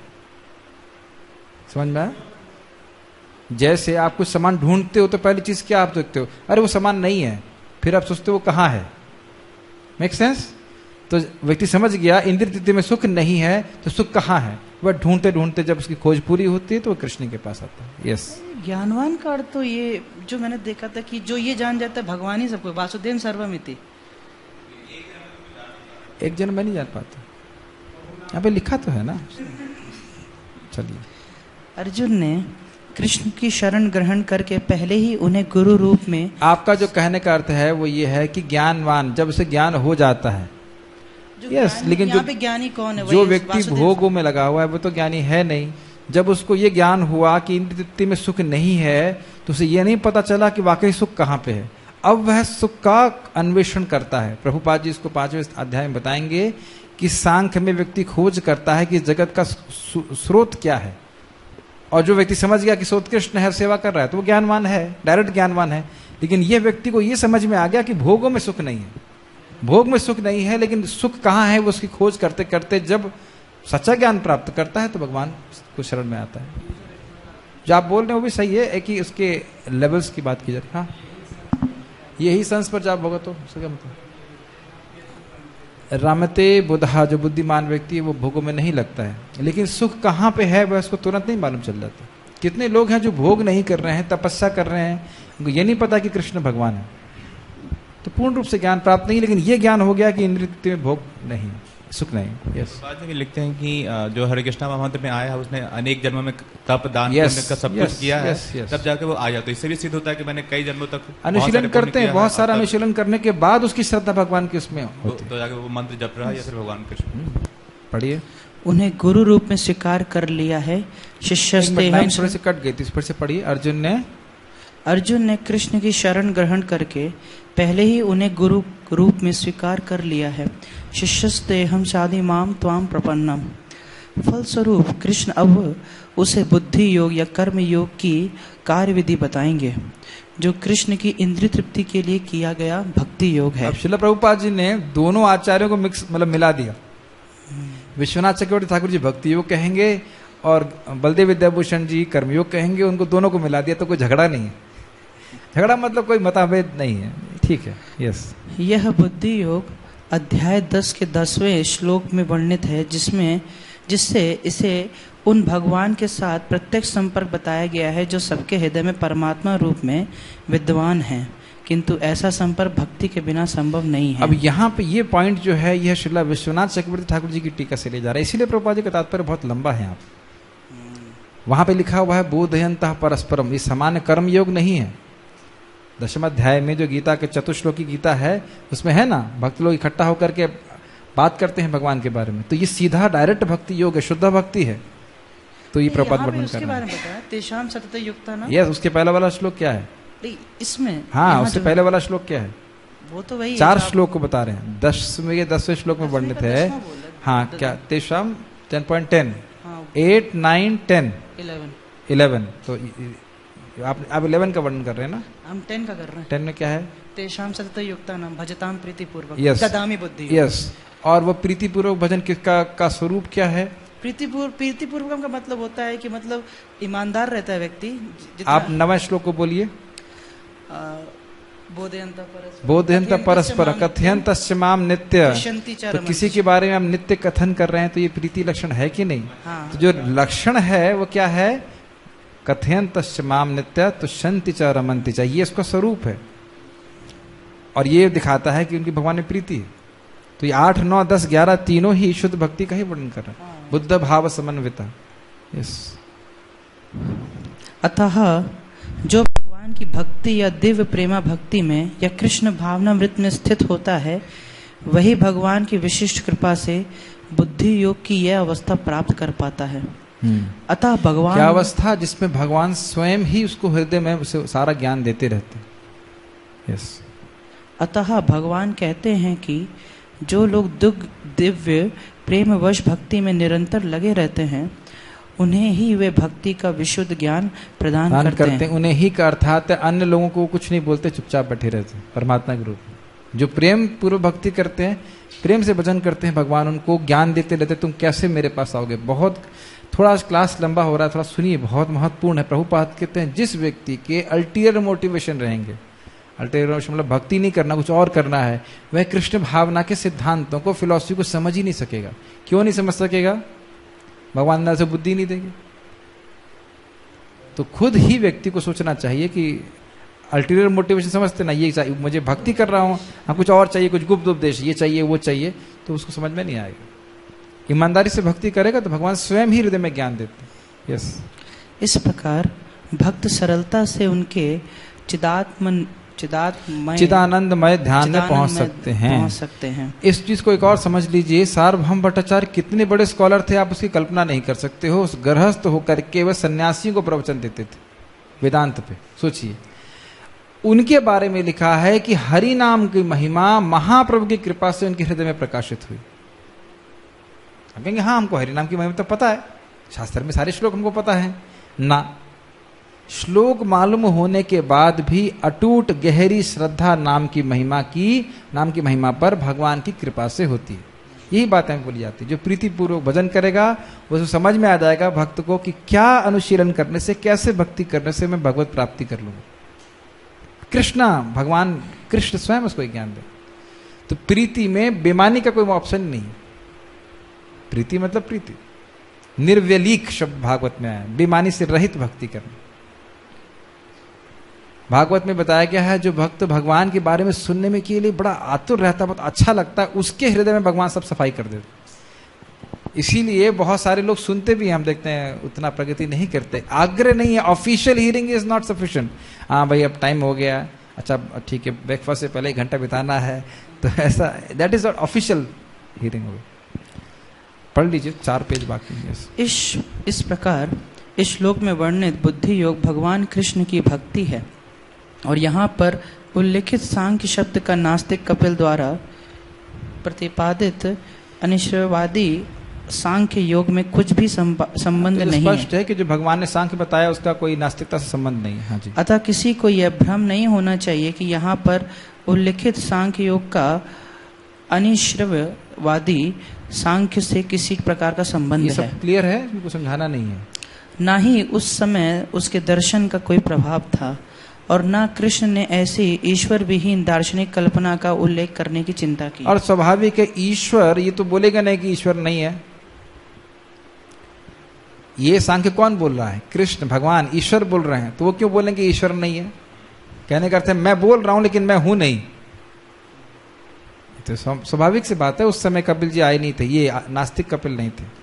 समझ में आया? जैसे आप कुछ सामान ढूंढते हो तो पहली चीज क्या आप देखते हो? अरे वो सामान नहीं है, फिर आप सोचते हो वो कहाँ है। Make sense? तो व्यक्ति समझ गया इंद्रिय तृप्ति में सुख नहीं है, तो सुख कहाँ है? वह ढूंढते ढूंढते जब उसकी खोज पूरी होती है तो वो कृष्ण के पास आता है। यस, ज्ञानवान का अर्थ तो ये जो मैंने देखा था कि जो ये जान जाता है भगवान ही सबको, वासुदेव सर्वमिति। एक जन मैं नहीं जान पाता, यहाँ पे लिखा तो है ना। चलिए। अर्जुन ने कृष्ण की शरण ग्रहण करके पहले ही उन्हें गुरु रूप में, आपका जो कहने का अर्थ है वो ये है कि ज्ञानवान जब उसे ज्ञान हो जाता है। यस, लेकिन जो ज्ञानी कौन है? जो व्यक्ति भोगों में लगा हुआ है वो तो ज्ञानी है नहीं। जब उसको ये ज्ञान हुआ कि इंद्रिय तृप्ति में सुख नहीं है, तो उसे ये नहीं पता चला कि वाकई सुख कहाँ पे है। अब वह सुख का अन्वेषण करता है। प्रभुपाद जी इसको 5वें अध्याय में बताएंगे कि सांख्य में व्यक्ति खोज करता है कि जगत का स्रोत क्या है, और जो व्यक्ति समझ गया कि स्रोत कृष्ण है, सेवा कर रहा है, तो वो ज्ञानवान है, डायरेक्ट ज्ञानवान है। लेकिन यह व्यक्ति को यह समझ में आ गया कि भोगों में सुख नहीं है, भोग में सुख नहीं है, लेकिन सुख कहाँ है वो उसकी खोज करते करते जब सच्चा ज्ञान प्राप्त करता है तो भगवान को शरण में आता है। जो आप बोल रहे हैं वो भी सही है कि उसके लेवल्स की बात की जाती है। हाँ, यही संस पर जाप भगत हो, क्या मतलब? रामते बुधा, जो बुद्धिमान व्यक्ति है वो भोगों में नहीं लगता है, लेकिन सुख कहाँ पे है वह उसको तुरंत नहीं मालूम चल जाता। कितने लोग हैं जो भोग नहीं कर रहे हैं, तपस्या कर रहे हैं, उनको ये नहीं पता कि कृष्ण भगवान है, तो पूर्ण रूप से ज्ञान प्राप्त नहीं, लेकिन ये ज्ञान हो गया कि इंद्रिय तृप्ति में भोग नहीं, सुख नहीं। यस, बाद में भी लिखते हैं कि जो हरे कृष्णा महामंत्र में आया है उसने अनेक जन्मों में तप दान Yes, का सब yes, कुछ किया है, yes, yes. तब जाके वो आ जाता है। इससे भी सिद्ध होता है कि मैंने कई जन्मों तक अनुशीलन करते हैं, बहुत सारा अनुशीलन करने के बाद उसकी श्रद्धा भगवान की उसमें होती है। तो जाके वो मंत्र जप रहा है या फिर भगवान कृष्ण। पढ़िए। उन्हें गुरु रूप में स्वीकार कर लिया है। शिष्यस्तेहं, थोड़े से कट गई थी, फिर से पढ़िए। अर्जुन ने कृष्ण की शरण ग्रहण करके पहले ही उन्हें गुरु रूप में स्वीकार कर लिया है। शिष्यस्तेहं शादि माम त्वाम प्रपन्नम। फलस्वरूप कृष्ण अब उसे बुद्धि योग या कर्म योग की कार्य विधि बताएंगे, जो कृष्ण की इंद्रिय तृप्ति के लिए किया गया भक्ति योग है। अब श्रील प्रभुपाद जी ने दोनों आचार्यों को मिक्स मतलब मिला दिया। विश्वनाथ चक्रवर्ती ठाकुर जी भक्ति योग कहेंगे और बलदेव विद्याभूषण जी कर्मयोग कहेंगे, उनको दोनों को मिला दिया, तो कोई झगड़ा नहीं है। झगड़ा मतलब कोई मतभेद नहीं है, ठीक है। यस, यह बुद्धि योग अध्याय 10 के 10वें श्लोक में वर्णित है, जिससे इसे उन भगवान के साथ प्रत्यक्ष संपर्क बताया गया है जो सबके हृदय में परमात्मा रूप में विद्वान है, किंतु ऐसा संपर्क भक्ति के बिना संभव नहीं है। अब यहाँ पे ये पॉइंट जो है यह श्रील विश्वनाथ चक्रवर्ती ठाकुर जी की टीका से ले जा रहा है, इसीलिए प्रभुपाद जी का तात्पर्य बहुत लंबा है। आप वहां पे लिखा हुआ है बोधयन्तः परस्परम, ये सामान्य कर्म योग नहीं है। 10वें अध्याय में जो गीता के चतुश्लोकी गीता है उसमें है ना, भक्त लोग इकट्ठा होकर के बात करते हैं भगवान के बारे में, तो ये सीधा डायरेक्ट भक्ति योग है, शुद्ध भक्ति है। तो ये प्रपात वर्णन कर रहा है। तेषां सतत युक्ता ना। यस, उसके पहला वाला श्लोक क्या है? नहीं, इसमें हाँ, यहाँ उससे जो- पहले वाला श्लोक क्या है? वो तो वही है 4 जो आप- श्लोक को बता रहे हैं। 10वें श्लोक में वर्णित है। 10वां बोल रहे हैं। हाँ, क्या? तेषाम 10.10 हाँ, 8, 9, 10 11 11। तो आप 11 का वर्णन कर रहे हैं ना? हम 10 का कर रहे हैं। 10 में क्या है? तेषाम सतत युक्ता नाम भजताम प्रीतिपूर्वक Yes. ददामि बुद्धि। यस। और वो प्रीतिपूर्वक भजन किसका का स्वरूप क्या है? प्रीतिपूर्वक का मतलब होता है कि मतलब ईमानदार रहता है व्यक्ति। जितना आप 9वें श्लोक को बोलिए। बोधयंत परस्पर कथयंत माम नित्य। तो किसी के बारे में हम नित्य कथन कर रहे हैं तो ये प्रीति लक्षण है कि नहीं? हाँ। तो जो लक्षण है वो क्या है? कथयंत माम नित्य तुष्यंति च रमंति च, ये इसका स्वरूप है। और ये दिखाता है कि उनकी भगवान में प्रीति है। तो ये 8, 9, 10, 11 तीनों ही शुद्ध भक्ति का ही वर्णन कर रहे हैं। बुद्ध भाव समन्विता। यस। अतः जो भगवान की भक्ति या दिव्य प्रेमा भक्ति में या कृष्ण भावनामृत में स्थित होता है, वही भगवान की विशिष्ट कृपा से बुद्धि योग की यह अवस्था प्राप्त कर पाता है। अतः भगवान क्या अवस्था? जिसमें भगवान स्वयं ही उसको हृदय में उसे सारा ज्ञान देते रहते हैं। यस। अतः भगवान कहते हैं कि जो लोग दिव्य प्रेमवश भक्ति में निरंतर लगे रहते हैं, उन्हें ही वे भक्ति का विशुद्ध ज्ञान प्रदान करते हैं। उन्हें ही का अर्थात अन्य लोगों को कुछ नहीं बोलते, चुपचाप बैठे रहते हैं परमात्मा के रूप में। जो प्रेम पूर्व भक्ति करते हैं, प्रेम से भजन करते हैं, भगवान उनको ज्ञान देते रहते, तुम कैसे मेरे पास आओगे। बहुत थोड़ा क्लास लंबा हो रहा है, थोड़ा सुनिए, बहुत महत्वपूर्ण है। प्रभुपाद कहते हैं जिस व्यक्ति के अल्टीरियर मोटिवेशन रहेंगे, अल्टीरियर मतलब भक्ति नहीं करना, कुछ और करना है, वह कृष्ण भावना के सिद्धांतों को, फिलॉसफी को समझ ही नहीं सकेगा। क्यों नहीं समझ सकेगा? भगवान अंदर से बुद्धि नहीं देंगे। तो खुद ही व्यक्ति को सोचना चाहिए कि अल्टीरियर मोटिवेशन समझते ना, ये चाहिए मुझे, भक्ति कर रहा हूँ, हाँ कुछ और चाहिए, कुछ गुप्त उपदेश, ये चाहिए वो चाहिए, तो उसको समझ में नहीं आएगा। ईमानदारी से भक्ति करेगा तो भगवान स्वयं ही हृदय में ज्ञान देते हैं। यस। इस प्रकार भक्त सरलता से उनके चिदानंदमय ध्यान में पहुंच सकते हैं। इस चीज को एक और समझ लीजिए, सार्वभौम भट्टाचार्य कितने बड़े स्कॉलर थे, आप उसकी कल्पना नहीं कर सकते हो। उस गृहस्थ होकर के वह सन्यासियों को प्रवचन देते थे वेदांत पे। सोचिए, उनके बारे में लिखा है कि हरि नाम की महिमा महाप्रभु की कृपा से उनके हृदय में प्रकाशित हुई। हम कहेंगे हाँ हमको हरि नाम की महिमा तो पता है, शास्त्र में सारे श्लोक हमको पता है ना। श्लोक मालूम होने के बाद भी अटूट गहरी श्रद्धा नाम की महिमा पर भगवान की कृपा से होती है। यही बातें बोली जाती है। जो प्रीतिपूर्वक भजन करेगा वो समझ में आ जाएगा भक्त को कि क्या अनुशीलन करने से, कैसे भक्ति करने से मैं भगवत प्राप्ति कर लूंगा। भगवान कृष्ण स्वयं उसको ज्ञान दे। तो प्रीति में बेमानी का कोई ऑप्शन नहीं। प्रीति मतलब प्रीति, निर्व्यलीक शब्द भागवत में आया, बेमानी से रहित भक्ति करना। भागवत में बताया गया है जो भक्त भगवान के बारे में सुनने में के लिए बड़ा आतुर रहता, बहुत अच्छा लगता है, उसके हृदय में भगवान सब सफाई कर देते। इसीलिए बहुत सारे लोग सुनते भी, हम देखते हैं उतना प्रगति नहीं करते, आग्रह नहीं है। Official hearing is not sufficient. हाँ भाई अब टाइम हो गया, अच्छा ठीक है, ब्रेकफास्ट से पहले 1 घंटा बिताना है, तो ऐसा that is not official hearing. पढ़ लीजिए, 4 पेज बाकी है। इस प्रकार इस श्लोक में वर्णित बुद्धि योग भगवान कृष्ण की भक्ति है। और यहाँ पर उल्लेखित सांख्य शब्द का नास्तिक कपिल द्वारा प्रतिपादित अनिश्चयवादी सांख्य योग में कुछ भी संबंध नहीं है। स्पष्ट है कि जो भगवान ने सांख्य बताया उसका कोई नास्तिकता से संबंध नहीं है। हाँ जी। अतः किसी को यह भ्रम नहीं होना चाहिए कि यहाँ पर उल्लेखित सांख्य योग का अनिश्चयवादी सांख्य से किसी प्रकार का संबंध ये है। सब क्लियर है, इनको समझाना नहीं है। ना ही उस समय उसके दर्शन का कोई प्रभाव था और ना कृष्ण ने ऐसी ईश्वर विहीन दार्शनिक कल्पना का उल्लेख करने की चिंता की। और स्वाभाविक है, ईश्वर ये तो बोलेगा नहीं कि ईश्वर नहीं है। ये सांख्य कौन बोल रहा है? कृष्ण भगवान ईश्वर बोल रहे हैं, तो वो क्यों बोलेंगे ईश्वर नहीं है? कहने का अर्थ है मैं बोल रहा हूं लेकिन मैं हूं नहीं। तो स्वाभाविक सी बात है, उस समय कपिल जी आए नहीं थे, ये नास्तिक कपिल नहीं थे।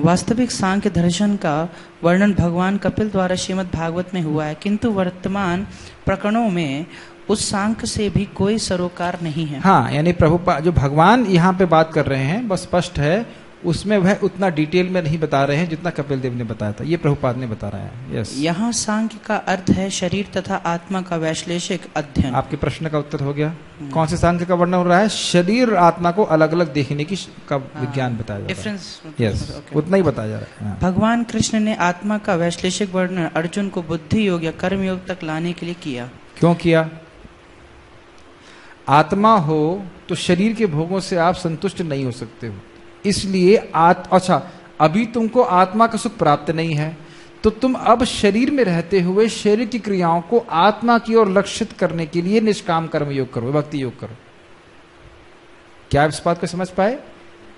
वास्तविक सांख्य दर्शन का वर्णन भगवान कपिल द्वारा श्रीमद् भागवत में हुआ है, किंतु वर्तमान प्रकरणों में उस सांख्य से भी कोई सरोकार नहीं है। हाँ, यानी प्रभुपाद जो भगवान यहाँ पे बात कर रहे हैं, बस स्पष्ट है उसमें वह उतना डिटेल में नहीं बता रहे हैं जितना कपिल देव ने बताया था। ये प्रभुपाद ने बता रहा है। यस, यहाँ सांख्य का अर्थ है शरीर तथा आत्मा का वैश्लेषिक अध्ययन। आपके प्रश्न का उत्तर हो गया। कौन से सांख्य का वर्णन हो रहा है? शरीर और आत्मा को अलग अलग देखने की का विज्ञान बताया जा रहा है। डिफरेंस, यस, उतना ही बताया जा रहा है। भगवान कृष्ण ने आत्मा का वैश्लेषिक वर्णन अर्जुन को बुद्धि योग या कर्म योग तक लाने के लिए किया। क्यों किया? आत्मा हो तो शरीर के भोगों से आप संतुष्ट नहीं हो सकते हो, इसलिए अच्छा, अभी तुमको आत्मा का सुख प्राप्त नहीं है तो तुम अब शरीर में रहते हुए शरीर की क्रियाओं को आत्मा की ओर लक्षित करने के लिए निष्काम कर्म योग करो, भक्ति योग करो। क्या आप इस बात को समझ पाए?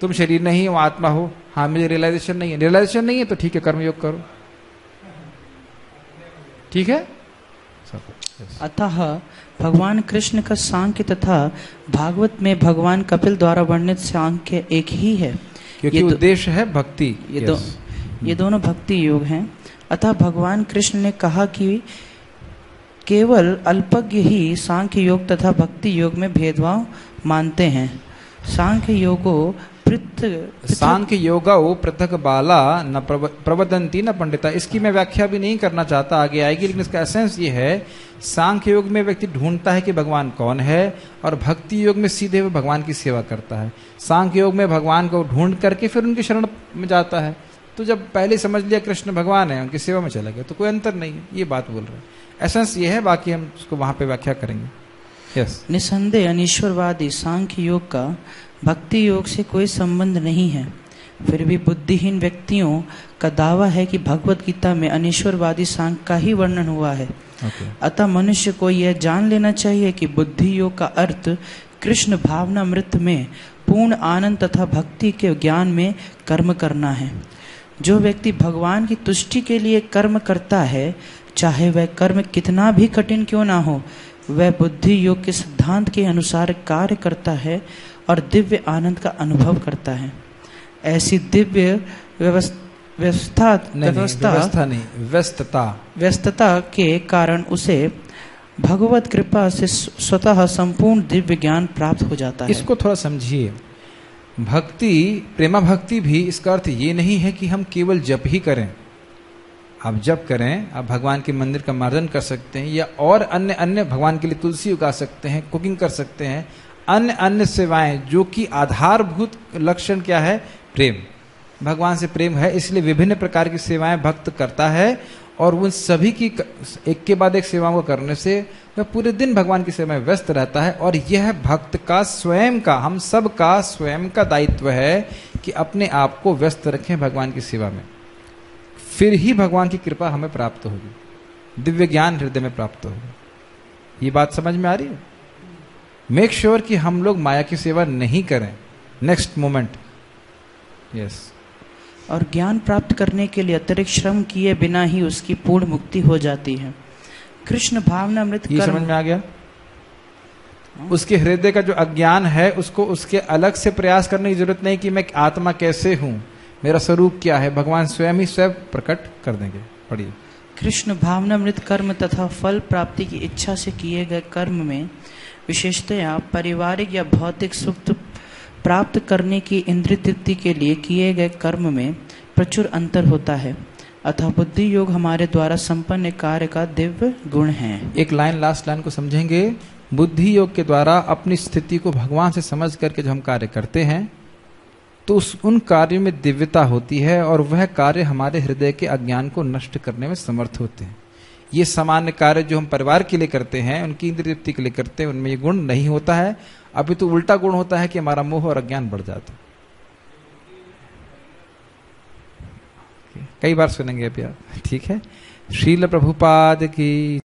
तुम शरीर नहीं हो, आत्मा हो। हाँ, मुझे रियलाइजेशन नहीं है, रियलाइजेशन नहीं है तो ठीक है, कर्म योग करो। ठीक है। अतः भगवान कृष्ण का सांख्य तथा भागवत में भगवान कपिल द्वारा वर्णित सांख्य एक ही है, क्योंकि उद्देश्य है भक्ति। ये दोनों भक्ति योग हैं। अतः भगवान कृष्ण ने कहा कि केवल अल्पज्ञ ही सांख्य योग तथा भक्ति योग में भेदभाव मानते हैं। सांख्य योगो सांख्य योगा वो पृथक बाला न प्रवदंती न पंडिता। इसकी मैं व्याख्या भी नहीं करना चाहता, आगे आएगी, लेकिन इसका एसेंस ये है, सांख्य योग में व्यक्ति ढूंढता है कि भगवान कौन है, और भक्ति योग में सीधे वो भगवान की सेवा करता है। सांख्य योग में भगवान को ढूंढ करके फिर उनकी शरण में जाता है। तो जब पहले समझ लिया कृष्ण भगवान है, उनकी सेवा में चला गया, तो कोई अंतर नहीं है। ये बात बोल रहे हैं, एसेंस ये है, बाकी हम उसको वहां पे व्याख्या करेंगे। यस, निसंदेह अनीश्वरवादी सांख्य योग का भक्ति योग से कोई संबंध नहीं है। फिर भी बुद्धिहीन व्यक्तियों का दावा है कि भगवत गीता में अनीश्वरवादी सांख्य का ही वर्णन हुआ है। अतः मनुष्य को यह जान लेना चाहिए कि बुद्धि योग का अर्थ कृष्ण भावनामृत में पूर्ण आनंद तथा भक्ति के ज्ञान में कर्म करना है। जो व्यक्ति भगवान की तुष्टि के लिए कर्म करता है, चाहे वह कर्म कितना भी कठिन क्यों ना हो, वह बुद्धि योग के सिद्धांत के अनुसार कार्य करता है और दिव्य आनंद का अनुभव करता है। ऐसी दिव्य व्यस्तता के कारण उसे भगवत कृपा से स्वतः संपूर्ण दिव्य ज्ञान प्राप्त हो जाता है। इसको थोड़ा समझिए। भक्ति, प्रेमा भक्ति भी, इसका अर्थ ये नहीं है कि हम केवल जप ही करें। आप जप करें, आप भगवान के मंदिर का मार्जन कर सकते हैं, या और अन्य अन्य भगवान के लिए तुलसी उगा सकते हैं, कुकिंग कर सकते हैं, अन्य अन्य सेवाएं, जो कि आधारभूत लक्षण क्या है? प्रेम। भगवान से प्रेम है, इसलिए विभिन्न प्रकार की सेवाएं भक्त करता है, और उन सभी की एक के बाद एक सेवाओं को करने से वह पूरे दिन भगवान की सेवा में व्यस्त रहता है। और यह भक्त का स्वयं का, हम सब का स्वयं का दायित्व है कि अपने आप को व्यस्त रखें भगवान की सेवा में। फिर ही भगवान की कृपा हमें प्राप्त होगी, दिव्य ज्ञान हृदय में प्राप्त होगा। ये बात समझ में आ रही है? मेक श्योर कि हम लोग माया की सेवा नहीं करें नेक्स्ट मोमेंट। यस। और ज्ञान प्राप्त करने के लिए अतिरिक्त श्रम किए बिना ही उसकी पूर्ण मुक्ति हो जाती है। कृष्ण भावनामृत ये समझ में आ गया? उसके हृदय का जो अज्ञान है, उसको उसके अलग से प्रयास करने की जरूरत नहीं कि मैं आत्मा कैसे हूं, मेरा स्वरूप क्या है, भगवान स्वयं ही स्वयं प्रकट कर देंगे। पढ़िए। कृष्ण भावनामृत कर्म तथा फल प्राप्ति की इच्छा से किए गए कर्म में विशेषतया पारिवारिक या भौतिक सुख प्राप्त करने की इंद्रिय तृप्ति के लिए किए गए कर्म में प्रचुर अंतर होता है। अतः बुद्धि योग हमारे द्वारा संपन्न कार्य का दिव्य गुण है। एक लाइन, लास्ट लाइन को समझेंगे। बुद्धि योग के द्वारा अपनी स्थिति को भगवान से समझ करके जो हम कार्य करते हैं, तो उन कार्यों में दिव्यता होती है, और वह कार्य हमारे हृदय के अज्ञान को नष्ट करने में समर्थ होते हैं। ये सामान्य कार्य जो हम परिवार के लिए करते हैं, उनकी इंद्रिय तृप्ति के लिए करते हैं, उनमें ये गुण नहीं होता है। अभी तो उल्टा गुण होता है कि हमारा मोह और अज्ञान बढ़ जाता है। कई बार सुनेंगे अभी आप, ठीक है। श्रील प्रभुपाद की